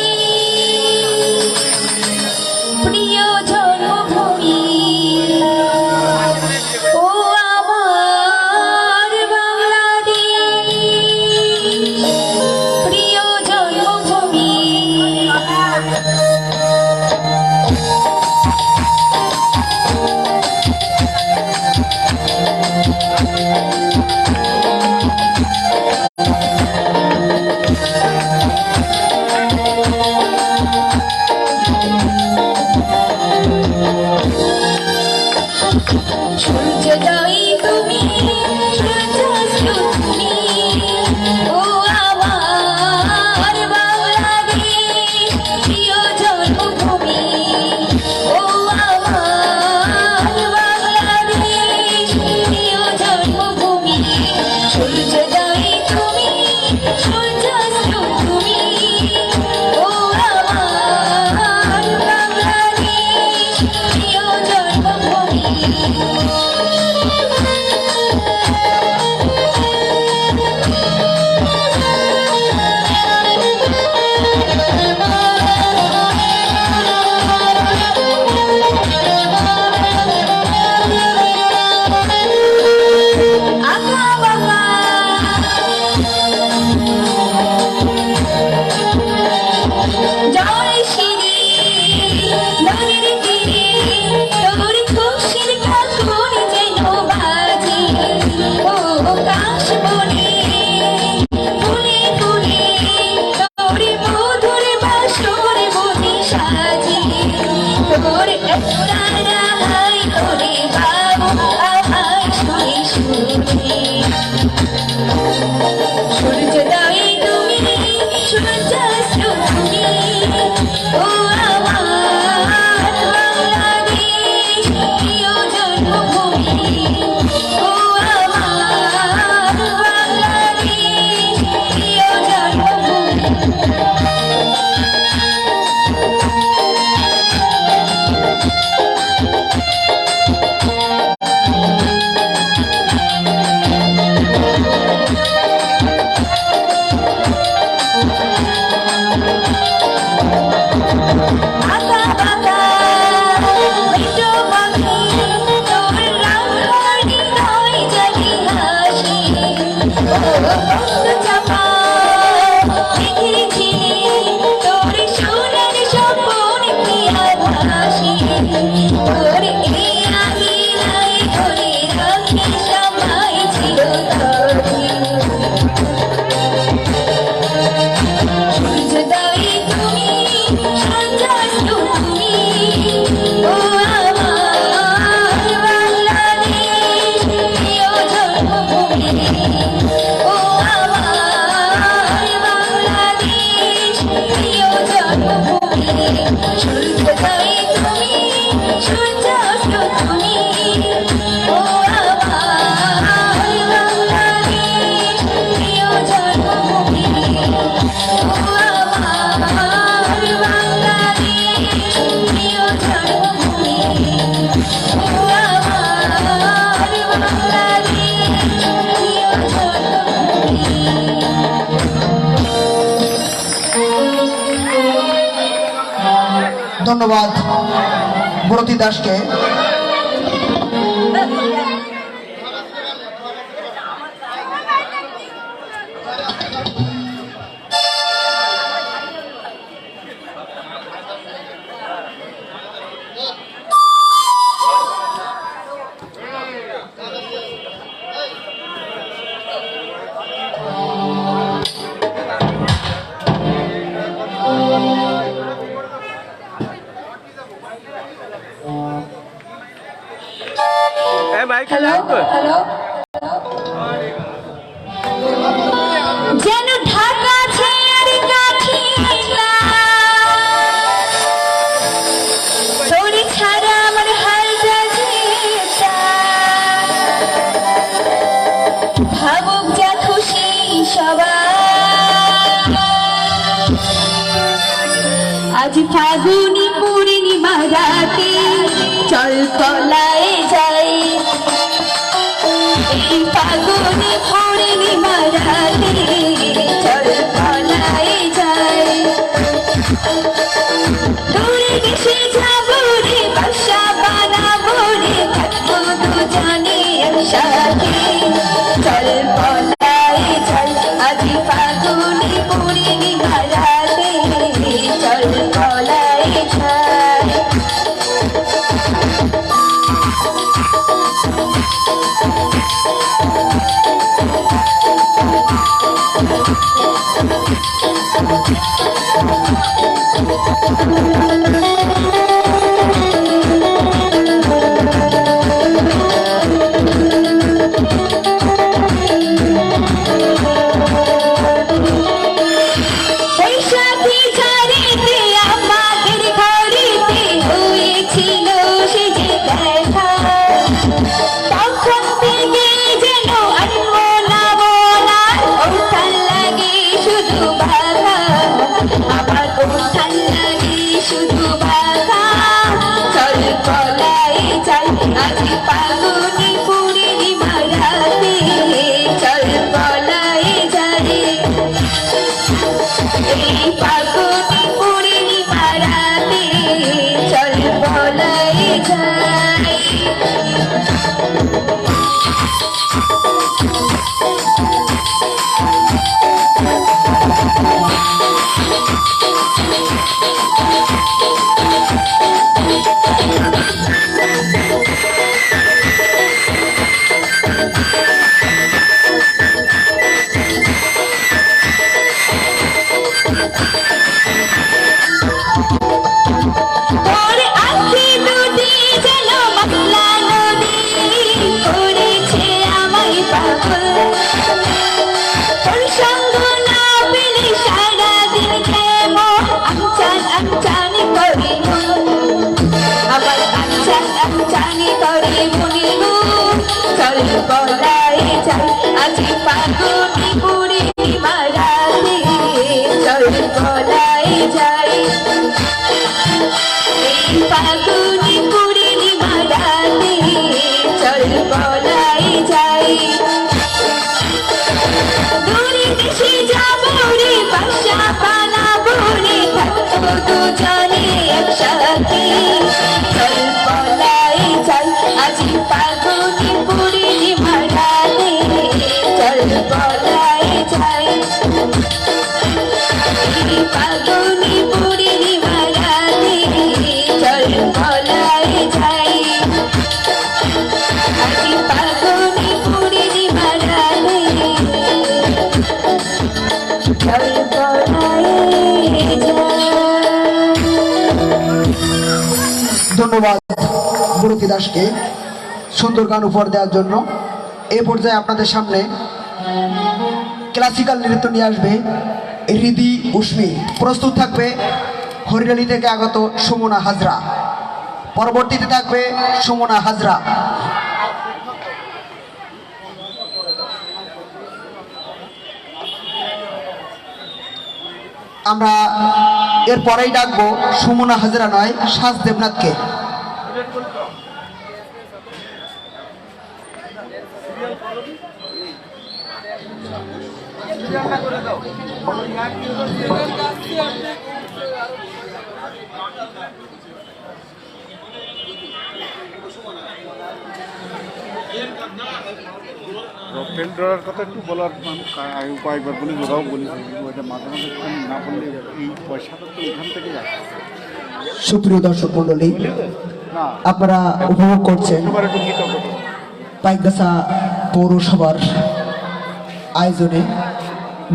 প্রিয় জন্মভূমি ও আমার বাংলাদেশ প্রিয় জন্মভূমি সূর্যোদয় তুমি সূর্যাস্ত তুমি ও আমার বাংলাদেশ প্রিয় জন্মভূমি ও আমার বাংলাদেশ প্রিয় জন্মভূমি সূর্যোদয় তুমি সূর্যাস্ত তুমি ও আমার বাংলাদেশ প্রিয় জন্মভূমি আঁকা বাবা জয় শ্রী নদীর তীরে তোর খুশির ঠাকুর যেন বাজে ও কাশ বনে ফুলে ফুলে তোর মধুর বাসর বনে সাজে তোর একটা রাহাই করে বাবু আহাই শুনে শুনে সূর্যোদয় তুমি সূর্যাস্ত তুমি ও আমার বাংলাদেশ প্রিয় জন্মভূমি ও আমার বাংলাদেশ প্রিয় জন্মভূমি আঁকা বাঁকা মেটো পাখি তোর রাঙানি নয় জানি হাসি ও বন্ধু চাপা দেখেছি তোর সোনার স্বপন প্রিয়া ভাসি তোর এই আহিলায় ধরে রাখি সবাই চিরতরে সূর্যোদয় তুমি সূর্যাস্ত তুমি ও আমার বাংলাদেশ প্রিয় জন্মভূমি ও আমার বাংলাদেশ প্রিয় জন্মভূমি সূর্যোদয় তুমি সূর্যাস্ত তুমি ও আমার বাংলাদেশ প্রিয় জন্মভূমি ও আমার বাংলাদেশ প্রিয় জন্মভূমি ও আমার বাংলাদেশ প্রিয় জন্মভূমি ধন্যবাদ বরতি দাসকে। হ্যালো হ্যালো যেন ঢাকা ছেড়ে কাঠি তোর ছাড়া আমার হাল ভাবুক যা খুশি সবাই আজ ফাগুনি পূর্ণিমা রাতে চল তলায় যাই বৈশাখী ঝড়েতে আমাদের ঘরেতে হয়েছিল সে যে দেখা, তখন থেকে যেন আর মনা মনা ওঠান লাগে শুধু বাধা, আবার ওঠান লাগে শুধু বাধা। চল পলাই যাই আজ ফাগুনি পূর্ণিমা রাতে, চল পলাই যাই এই ফাগুনি পূর্ণিমা রাতে, চল পলাই যাই। তোর আঁখি দুটি যেন বাংলা নদী, করেছে আমায় পাগল। তোর সঙ্গ না পেলে সারাদিন কেমন আনচান আনচানি করে মন, আবার আনচান আনচানি করে মনে মন। চল পলাই যাই আজ ফাগুনি পূর্ণিমা রাতে, চল পলাই যাই এই ফাগুনি পূর্ণিমা রাতে, চল পলাই যাই। দূরে দেশে যাবো রে, বাসা বানাবো রে, থাকবো দুজনে একসাথে। চল পলাই যাই আজ ফাগুনি পূর্ণিমা রাতে, চল পলাই যাই এই ফাগুনি পূর্ণিমা রাতে, চল পলাই যাই আজ ফাগুনি পূর্ণিমা রাতে, চল পলাই যাই। ধন্যবাদ মুরতি দাসকে সুন্দর গান উপহার দেওয়ার জন্য। এই পর্যায়ে আপনাদের সামনে ক্লাসিক্যাল নৃত্য নিয়ে আসবে হৃদি উষ্মি। প্রস্তুত থাকবে হরিয়ালি থেকে আগত সুমনা হাজরা, পরবর্তীতে থাকবে সুমনা হাজরা। আমরা এর পরেই ডাকবো সুমনা হাজরা নয়, সাজ দেবনাথকে। রকেল ড্রয়ার কথা একটু বলার আমি কয়েকবার বলি, ওরাও বলেছি, ওইটা মাঝে মাঝে একটু না বললে এই পয়সাটা তো এখান থেকে যায় সুপ্রিয় দর্শক মন্ডলী, না। আপনারা উপভোগ করছেন এবার একটু গীত করো। পাইকগাছা পৌরসভার আয়োজনে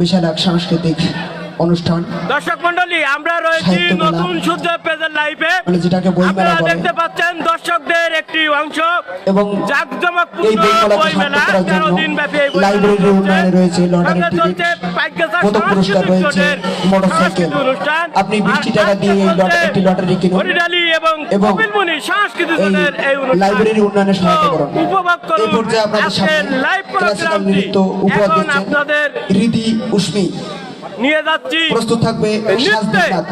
বিশাল এক সাংস্কৃতিক অনুষ্ঠান। দর্শক মন্ডলী, আমরা রয়েছি সাহিত্য মেলা। নতুন সূর্য পেজের লাইভে। মানে যেটাকে বইমেলা আপনারা বলে। দেখতে পাচ্ছেন দর্শকদের একটি অংশ এবং জাঁকজমকপূর্ণ এই বইমেলাকে বইমেলা, সার্থক করার 13 জন্য দিন ব্যাপী এই বইমেলা লাইব্রেরির চলছে। উন্নয়নে রয়েছে লটারি সঙ্গে টিকিট, চলছে পাইকগাছা পদক পুরস্কার সাংস্কৃতিক রয়েছে, জোটের মোটরসাইকেল। সাংস্কৃতিক অনুষ্ঠান। আপনি আর 20 টাকা দিয়ে এই চলছে একটি লটারি কিনুন হরিডালি এবং এবং কপিলমুনি সাংস্কৃতিক এই জোটের এই অনুষ্ঠান। লাইব্রেরির উন্নয়নে সহায়তা করুন। তো উপভোগ করুন এই পর্যায়ে আপনাদের আজকের সামনে লাইভ ক্লাসিক্যাল প্রোগ্রামটি। নৃত্য উপহার এখন দিচ্ছেন আপনাদের হৃদি উষ্মি। নিয়ে যাচ্ছি প্রস্তুত থাকবে সাজ নৃত্যে। দেবনাথ।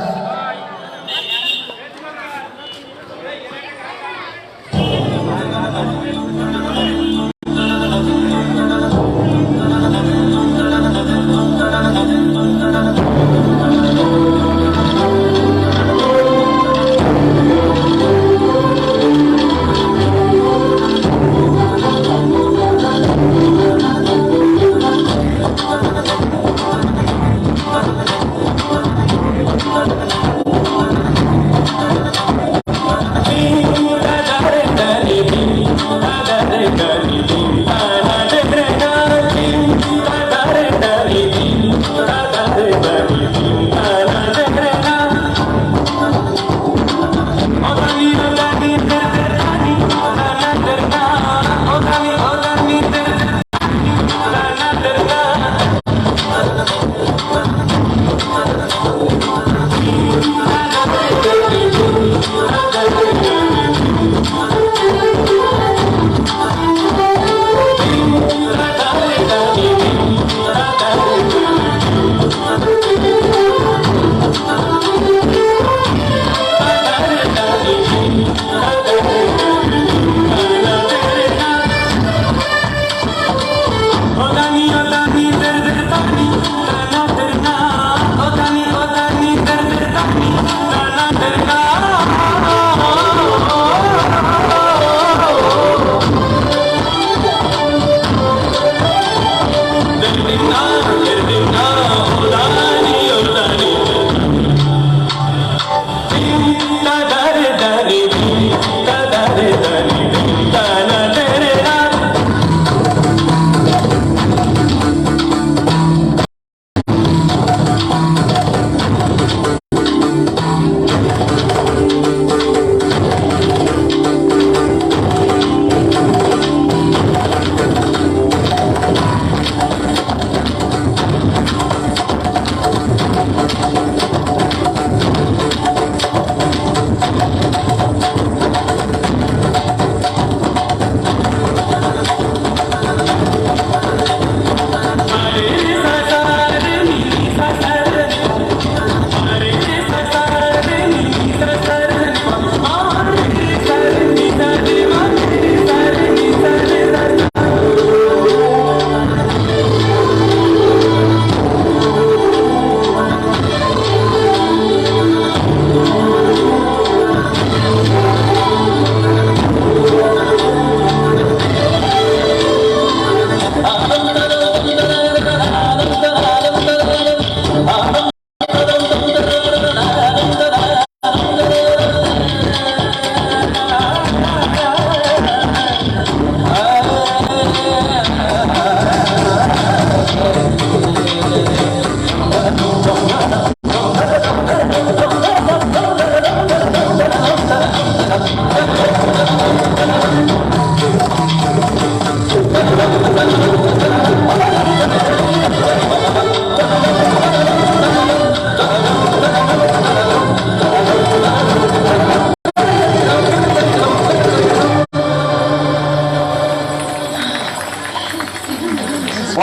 Thank you.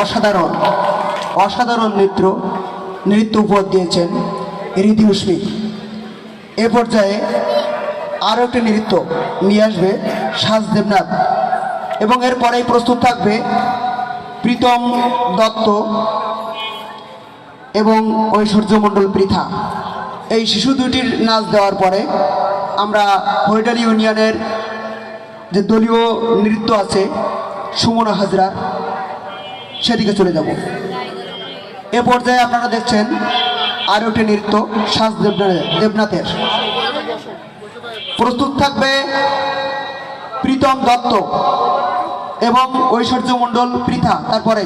অসাধারণ অসাধারণ নৃত্য উপহার দিয়েছেন রিধি উস্মি। এ পর্যায়ে আরও একটি নৃত্য নিয়ে আসবে সাজ দেবনাথ, এবং এরপরেই প্রস্তুত থাকবে প্রীতম দত্ত এবং ঐশ্বর্য মণ্ডল পৃথা। এই শিশু দুটির নাচ দেওয়ার পরে আমরা হইডাল ইউনিয়নের যে দলীয় নৃত্য আছে সুমনা হাজরা, সেদিকে চলে যাব। এ পর্যায়ে আপনারা দেখছেন আরও একটি নৃত্য সাজ দেবনাথের। প্রস্তুত থাকবে প্রীতম দত্ত এবং ঐশ্বর্য মণ্ডল পৃথা। তারপরে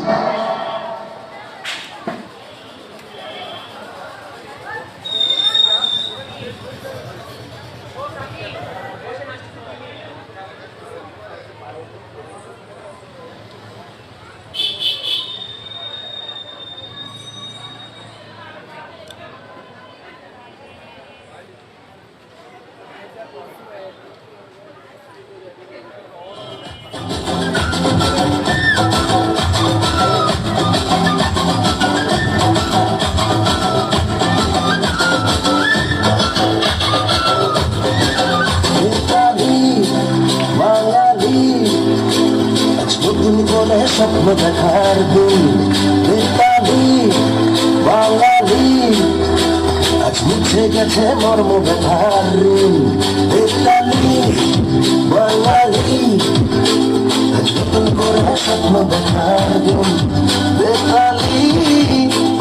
স্বপ্ন দেখার দিন বেতালি বাঙালি, আজ মুছে গেছে মর্ম ব্যথার ঋণ। বেতালি বাঙালি, আজ নতুন করে স্বপ্ন দেখার দিন। বেতালি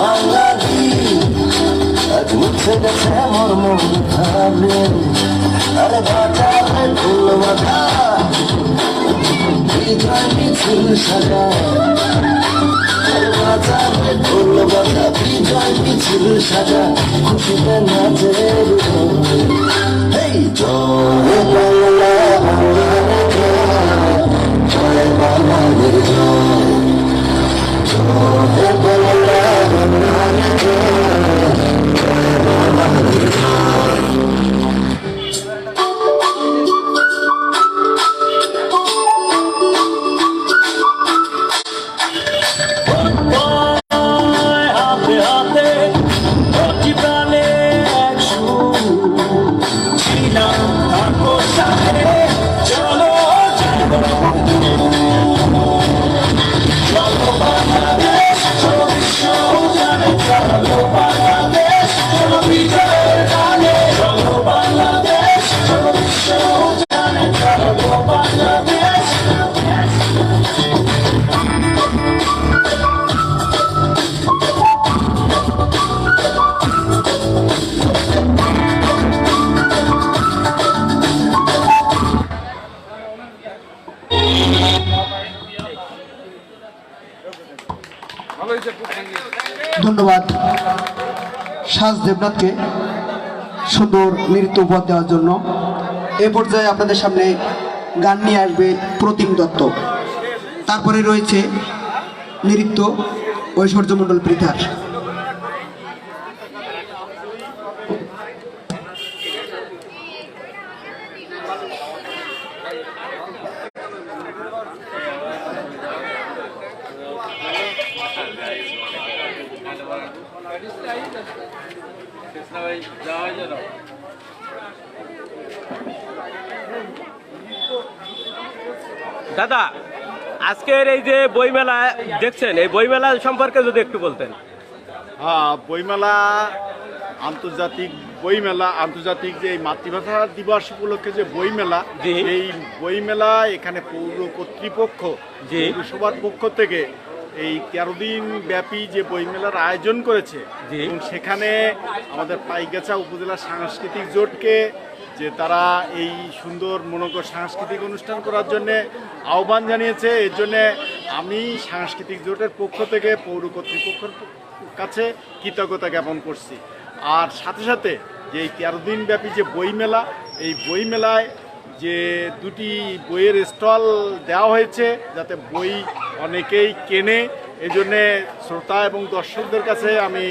বাঙালি, আজ মুছে গেছে মর্ম ব্যথার ঋণ। আরে বাজারে ফুল বাধা বিজয় মিছিল সাজা, বাজারে ফুল বাধা বিজয় মিছিল সাজা, খুশিতে নাচের এই জয় বাংলা জয় বাংলার জয়, জয় বাংলা জয় বাংলার জয়। ধন্যবাদ সাজ দেবনাথকে সুন্দর নৃত্য উপহার দেওয়ার জন্য। এ পর্যায়ে আপনাদের সামনে গান নিয়ে আসবে প্রতিম দত্ত। তারপরে রয়েছে নৃত্য ঐশ্বর্য মণ্ডল পৃথার। দাদা, আজকের এই যে বইমেলা দেখছেন, এই বইমেলা সম্পর্কে যদি একটু বলতেন। হ্যাঁ, বইমেলা আন্তর্জাতিক বইমেলা, আন্তর্জাতিক যে মাতৃভাষা দিবস উপলক্ষে যে বইমেলা, এই বইমেলা এখানে পৌর কর্তৃপক্ষ পৌরসভার পক্ষ থেকে এই 13 দিন ব্যাপী যে বইমেলার আয়োজন করেছে, এবং সেখানে আমাদের পাইকগাছা উপজেলা সাংস্কৃতিক জোটকে যে তারা এই সুন্দর মনোজ্ঞ সাংস্কৃতিক অনুষ্ঠান করার জন্যে আহ্বান জানিয়েছে। এর জন্যে আমি সাংস্কৃতিক জোটের পক্ষ থেকে পৌর কর্তৃপক্ষের কাছে কৃতজ্ঞতা জ্ঞাপন করছি। আর সাথে সাথে যে এই 13 দিন ব্যাপী যে বইমেলা, এই বইমেলায় যে 2টি বইয়ের স্টল দেওয়া হয়েছে যাতে বই অনেকেই কেনে, এই জন্যে শ্রোতা এবং দর্শকদের কাছে আমি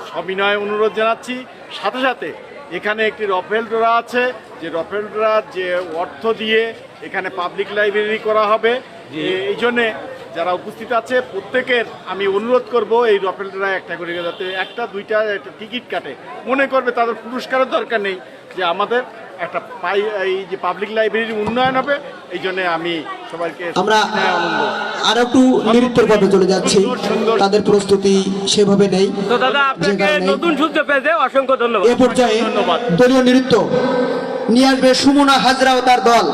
সবিনয় অনুরোধ জানাচ্ছি। সাথে সাথে এখানে একটি রফেল ড্রা আছে, যে রফেল ড্রার যে অর্থ দিয়ে এখানে পাবলিক লাইব্রেরি করা হবে। এই জন্যে যারা উপস্থিত আছে প্রত্যেকের আমি অনুরোধ করব এই রফেলরা একটা করে যাতে একটা দুইটা একটা টিকিট কাটে, মনে করবে তাদের পুরস্কারের দরকার নেই, যে আমাদের একটা এই যে পাবলিক লাইব্রেরির উন্নয়ন হবে, এই জন্য আমি সবাইকে আমরা আরো একটু নৃত্যের পথে চলে যাচ্ছি, তাদের প্রস্তুতি সেভাবে নেই। তো দাদা আপনাকে নতুন শুনতে পেয়েছে অসংখ্য ধন্যবাদ। এ পর্যায়ে দলীয় নৃত্য নিয়ে আসবে সুমনা হাজরা ও তার দল,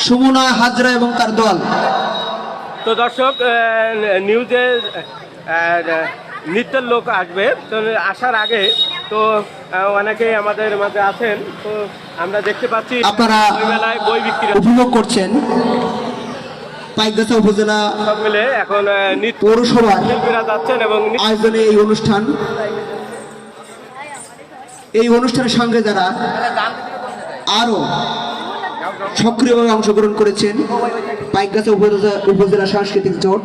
সুমনা হাজরা এবং তার দল। তো দর্শক নিউজে নৃত্যের লোক আসবে, তো আসার আগে তো অনেকেই আমাদের মাঝে আছেন, তো আমরা দেখতে পাচ্ছি আপনারা বই মেলায় বই বিক্রি উপভোগ করছেন পাইকগাছা উপজেলা সব মিলে এখন নৃত্য পৌরসভার শিল্পীরা যাচ্ছেন এবং আয়োজনে এই অনুষ্ঠানের সঙ্গে যারা আরো সক্রিয়ভাবে অংশগ্রহণ করেছেন পাইকগাছা উপজেলা সাংস্কৃতিক জোট,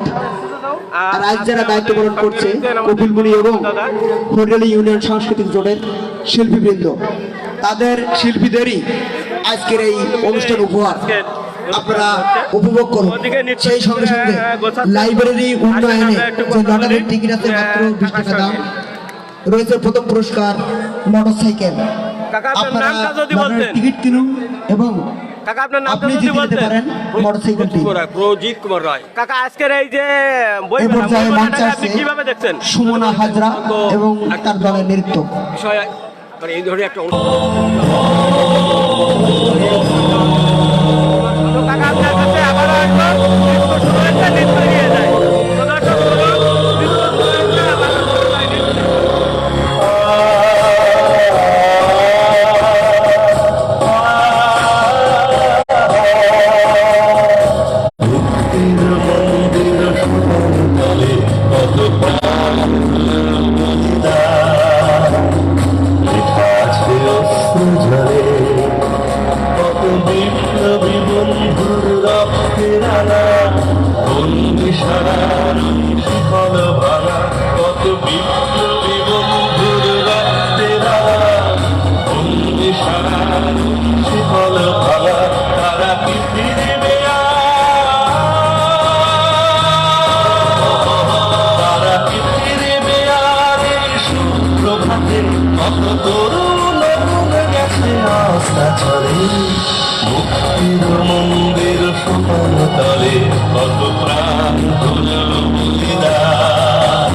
আর আজ যারা দায়িত্ব পালন করছে কপিলমুনি এবং হরিয়ালি ইউনিয়ন সাংস্কৃতিক জোটের শিল্পীবৃন্দ, তাদের শিল্পীদেরই আজকের এই অনুষ্ঠান উপহার আপনারা উপভোগ করুন। সেই সঙ্গে সঙ্গে লাইব্রেরি উন্নয়নে যে লটারির টিকিট আছে মাত্র 20 টাকা দাম, রয়েছে প্রথম পুরস্কার মোটরসাইকেল। কাকা আপনার আপনারা নামটা যদি বলতেন। টিকিট কিনুন এবং কাকা আপনার নামটা আপনি যদি জিতে নিতে বলতেন। পারেন মোটরসাইকেলটি। প্রজিত কুমার রায়। কাকা আজকের এই যে বই এই মেলা, পর্যায়ে বই মেলাটাকে মঞ্চে আপনি আসছে কিভাবে দেখছেন? সুমনা হাজরা এবং তার দলের নৃত্য। বিষয় মানে এই ধরনের একটা তো কাকা আপনার কাছে আবারও আসবো, নৃত্য শুরু হয়েছে, নৃত্য নিয়ে যায়। তো দর্শক বলুন, নৃত্য শুরু হয়েছে, আবারও শুরু হয় নৃত্য। মুক্তির মন্দির সোপান তলে কত প্রাণ হলো বলিদান,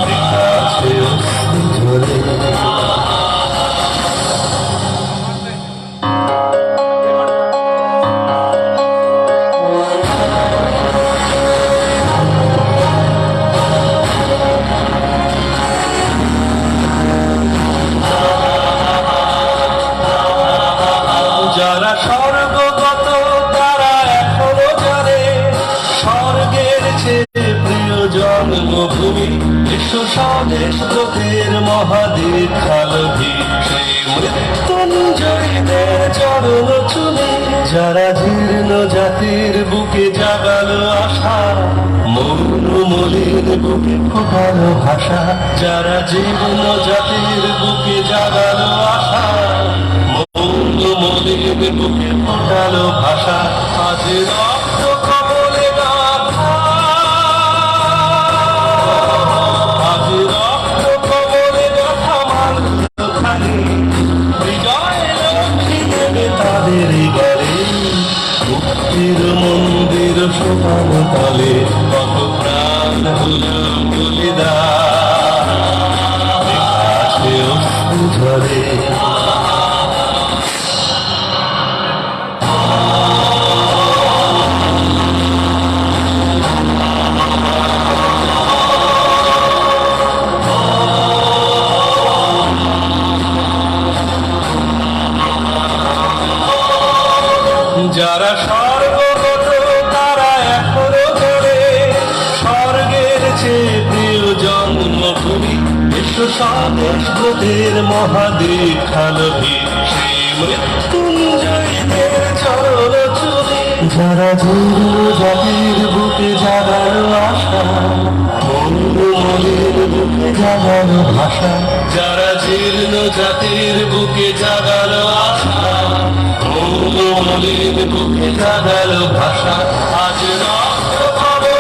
লেখা আছে অশ্রু ঝরে। যারা স্বর্গগত তারা এখনো জানে স্বর্গের চেয়ে প্রিয় জন্মভূমি, বিশ্ব স্বদেশ লোকের মহাদেব খালভি, সেই মৃত্যুঞ্জয়ীদের চরণ চুলে যারা জীর্ণ জাতির বুকে জাগালো আশা, মৌনমলির বুকে ফোটালো ভাষা, যারা জীর্ণ জাতির বুকে জাগালো আশা, মৌনমলির বুকে ফোটালো ভাষা, আজ রক্ত কমলে গাথা, আজ রক্ত কমলে গাথা মানল খালি, বিজয় লক্ষ্মী দেবে তাদের গলে, মুক্তির মন্দির সোপান তলে কত প্রাণ হলো বলিদান, লেখা আছে অশ্রু ঝরে। যারা স্বর্গগত তারা এখনো ধরে স্বর্গের চেয়ে প্রিয় জন্মভূমি, বিশ্ব স্বদেশ লোকের মহাদেব খালভি, সেই মৃত্যুঞ্জয়ীদের চরণ চুলে যারা জীর্ণ জাতির বুকে জাগালো আশা, মৌনমলির বুকে জাগালো ভাষা, যারা জীর্ণ জাতির বুকে জাগালো আশা, মৌনমলির বুকে জাগালো ভাষা, আজ রক্ত খবর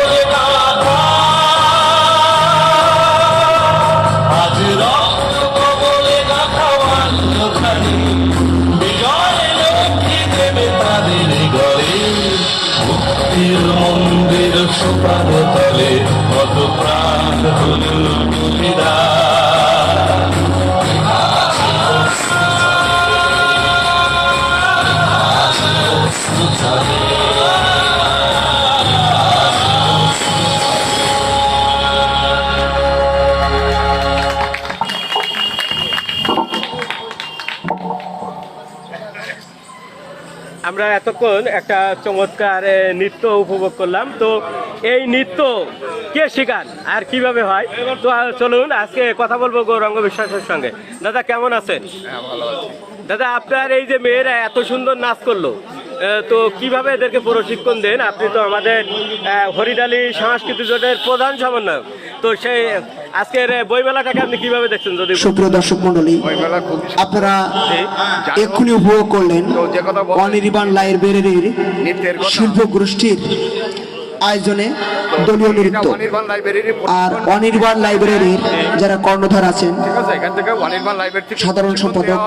মন্দির সোপান তলে কত প্রাণ হল বলিদান। আমরা এতক্ষণ একটা চমৎকার নৃত্য উপভোগ করলাম। তো এই নৃত্য কে শেখান আর কিভাবে হয়, তো চলুন আজকে কথা বলবো গৌরাঙ্গ বিশ্বাসের সঙ্গে। দাদা কেমন আছেন? দাদা আপনার এই যে মেয়েরা এত সুন্দর নাচ করলো, তো কিভাবে এদেরকে প্রশিক্ষণ দেন? আপনি তো আমাদের হরিডালি সাংস্কৃতিক জোটের প্রধান সমন্বয়ক, তো সেই আজকের বইমেলাটাকে আপনি কিভাবে দেখছেন? যদি সুপ্রিয় দর্শক মন্ডলী, আপনারা এক্ষুনি উপভোগ করলেন অনির্বাণ লাইব্রেরির শিল্প গোষ্ঠীর আয়োজনে দলীয় নৃত্য। আর অনির্বাণ লাইব্রেরির যারা কর্ণধার আছেন, সাধারণ সম্পাদক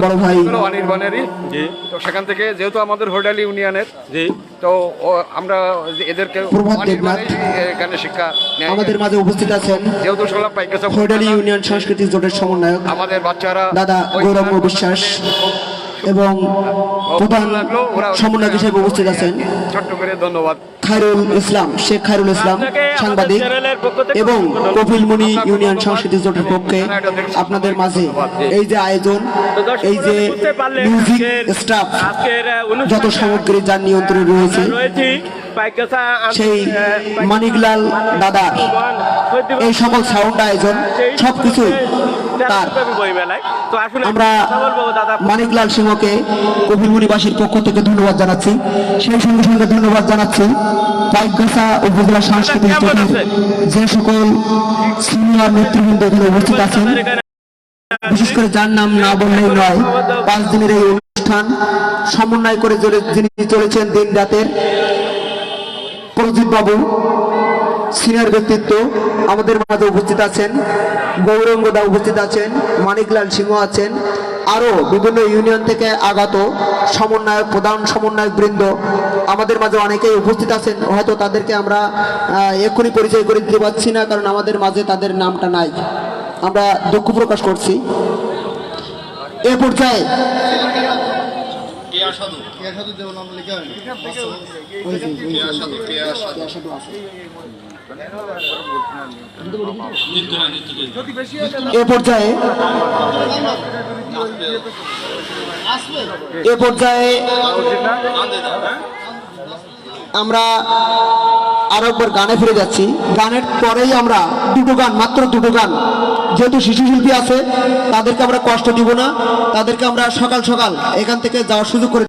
বড় ভাই অনির্বাণেরই, তো সেখান থেকে যেহেতু আমাদের হোডাল ইউনিয়নের, তো আমরা এদেরকে প্রভাত দেবনাথ এখানে শিক্ষা নেয়। আমাদের মাঝে উপস্থিত আছেন যেহেতু শুনলাম পাইকাসা হোডাল ইউনিয়ন সাংস্কৃতিক জোটের সমন্বয়ক আমাদের বাচ্চারা দাদা গৌরাঙ্গ বিশ্বাস এবং প্রধান সমন্বয়ক হিসেবে উপস্থিত আছেন ছোট্ট করে ধন্যবাদ খায়রুল ইসলাম, শেখ খায়রুল ইসলাম সাংবাদিক, এবং কপিলমুনি ইউনিয়ন সংস্কৃতি জোটের পক্ষে আপনাদের মাঝে এই যে আয়োজন, এই যে মিউজিক স্টাফ, যত সামগ্রী যার নিয়ন্ত্রণে রয়েছে, সেই মানিকলাল দাদা এই সকল সাউন্ড আয়োজন সবকিছুই তার। আমরা মানিকলাল সিংহকে কপিলমুনিবাসীর পক্ষ থেকে ধন্যবাদ জানাচ্ছি। সেই সঙ্গে সঙ্গে ধন্যবাদ জানাচ্ছি পাইকগাছা উপজেলা সাংস্কৃতিক জোটের যে সকল সিনিয়র নেতৃবৃন্দ এখানে উপস্থিত আছেন, বিশেষ করে যার নাম না বললেই নয়। 5 দিনের এই অনুষ্ঠান সমন্বয় করে যিনি চলেছেন দিন রাতের, প্রদীপ বাবু সিনিয়র ব্যক্তিত্ব আমাদের মাঝে উপস্থিত আছেন, গৌরাঙ্গ দা উপস্থিত আছেন, মানিকলাল সিংহ আছেন, আরো বিভিন্ন ইউনিয়ন থেকে আগত সমন্বয়ক, প্রধান সমন্বয়ক বৃন্দ আমাদের মাঝে অনেকেই উপস্থিত আছেন। হয়তো তাদেরকে আমরা এক্ষুনি পরিচয় করে দিতে পারছি না, কারণ আমাদের মাঝে তাদের নামটা নাই, আমরা দুঃখ প্রকাশ করছি। এ পর্যায়ে আমরা আরো একবার গানে ফিরে যাচ্ছি। গানের পরেই আমরা মাত্র দুটো গান, যেহেতু শিশু শিল্পী আছে তাদেরকে আমরা কষ্ট দিব না, তাদেরকে আমরা সকাল সকাল এখান থেকে যাওয়ার সুযোগ করে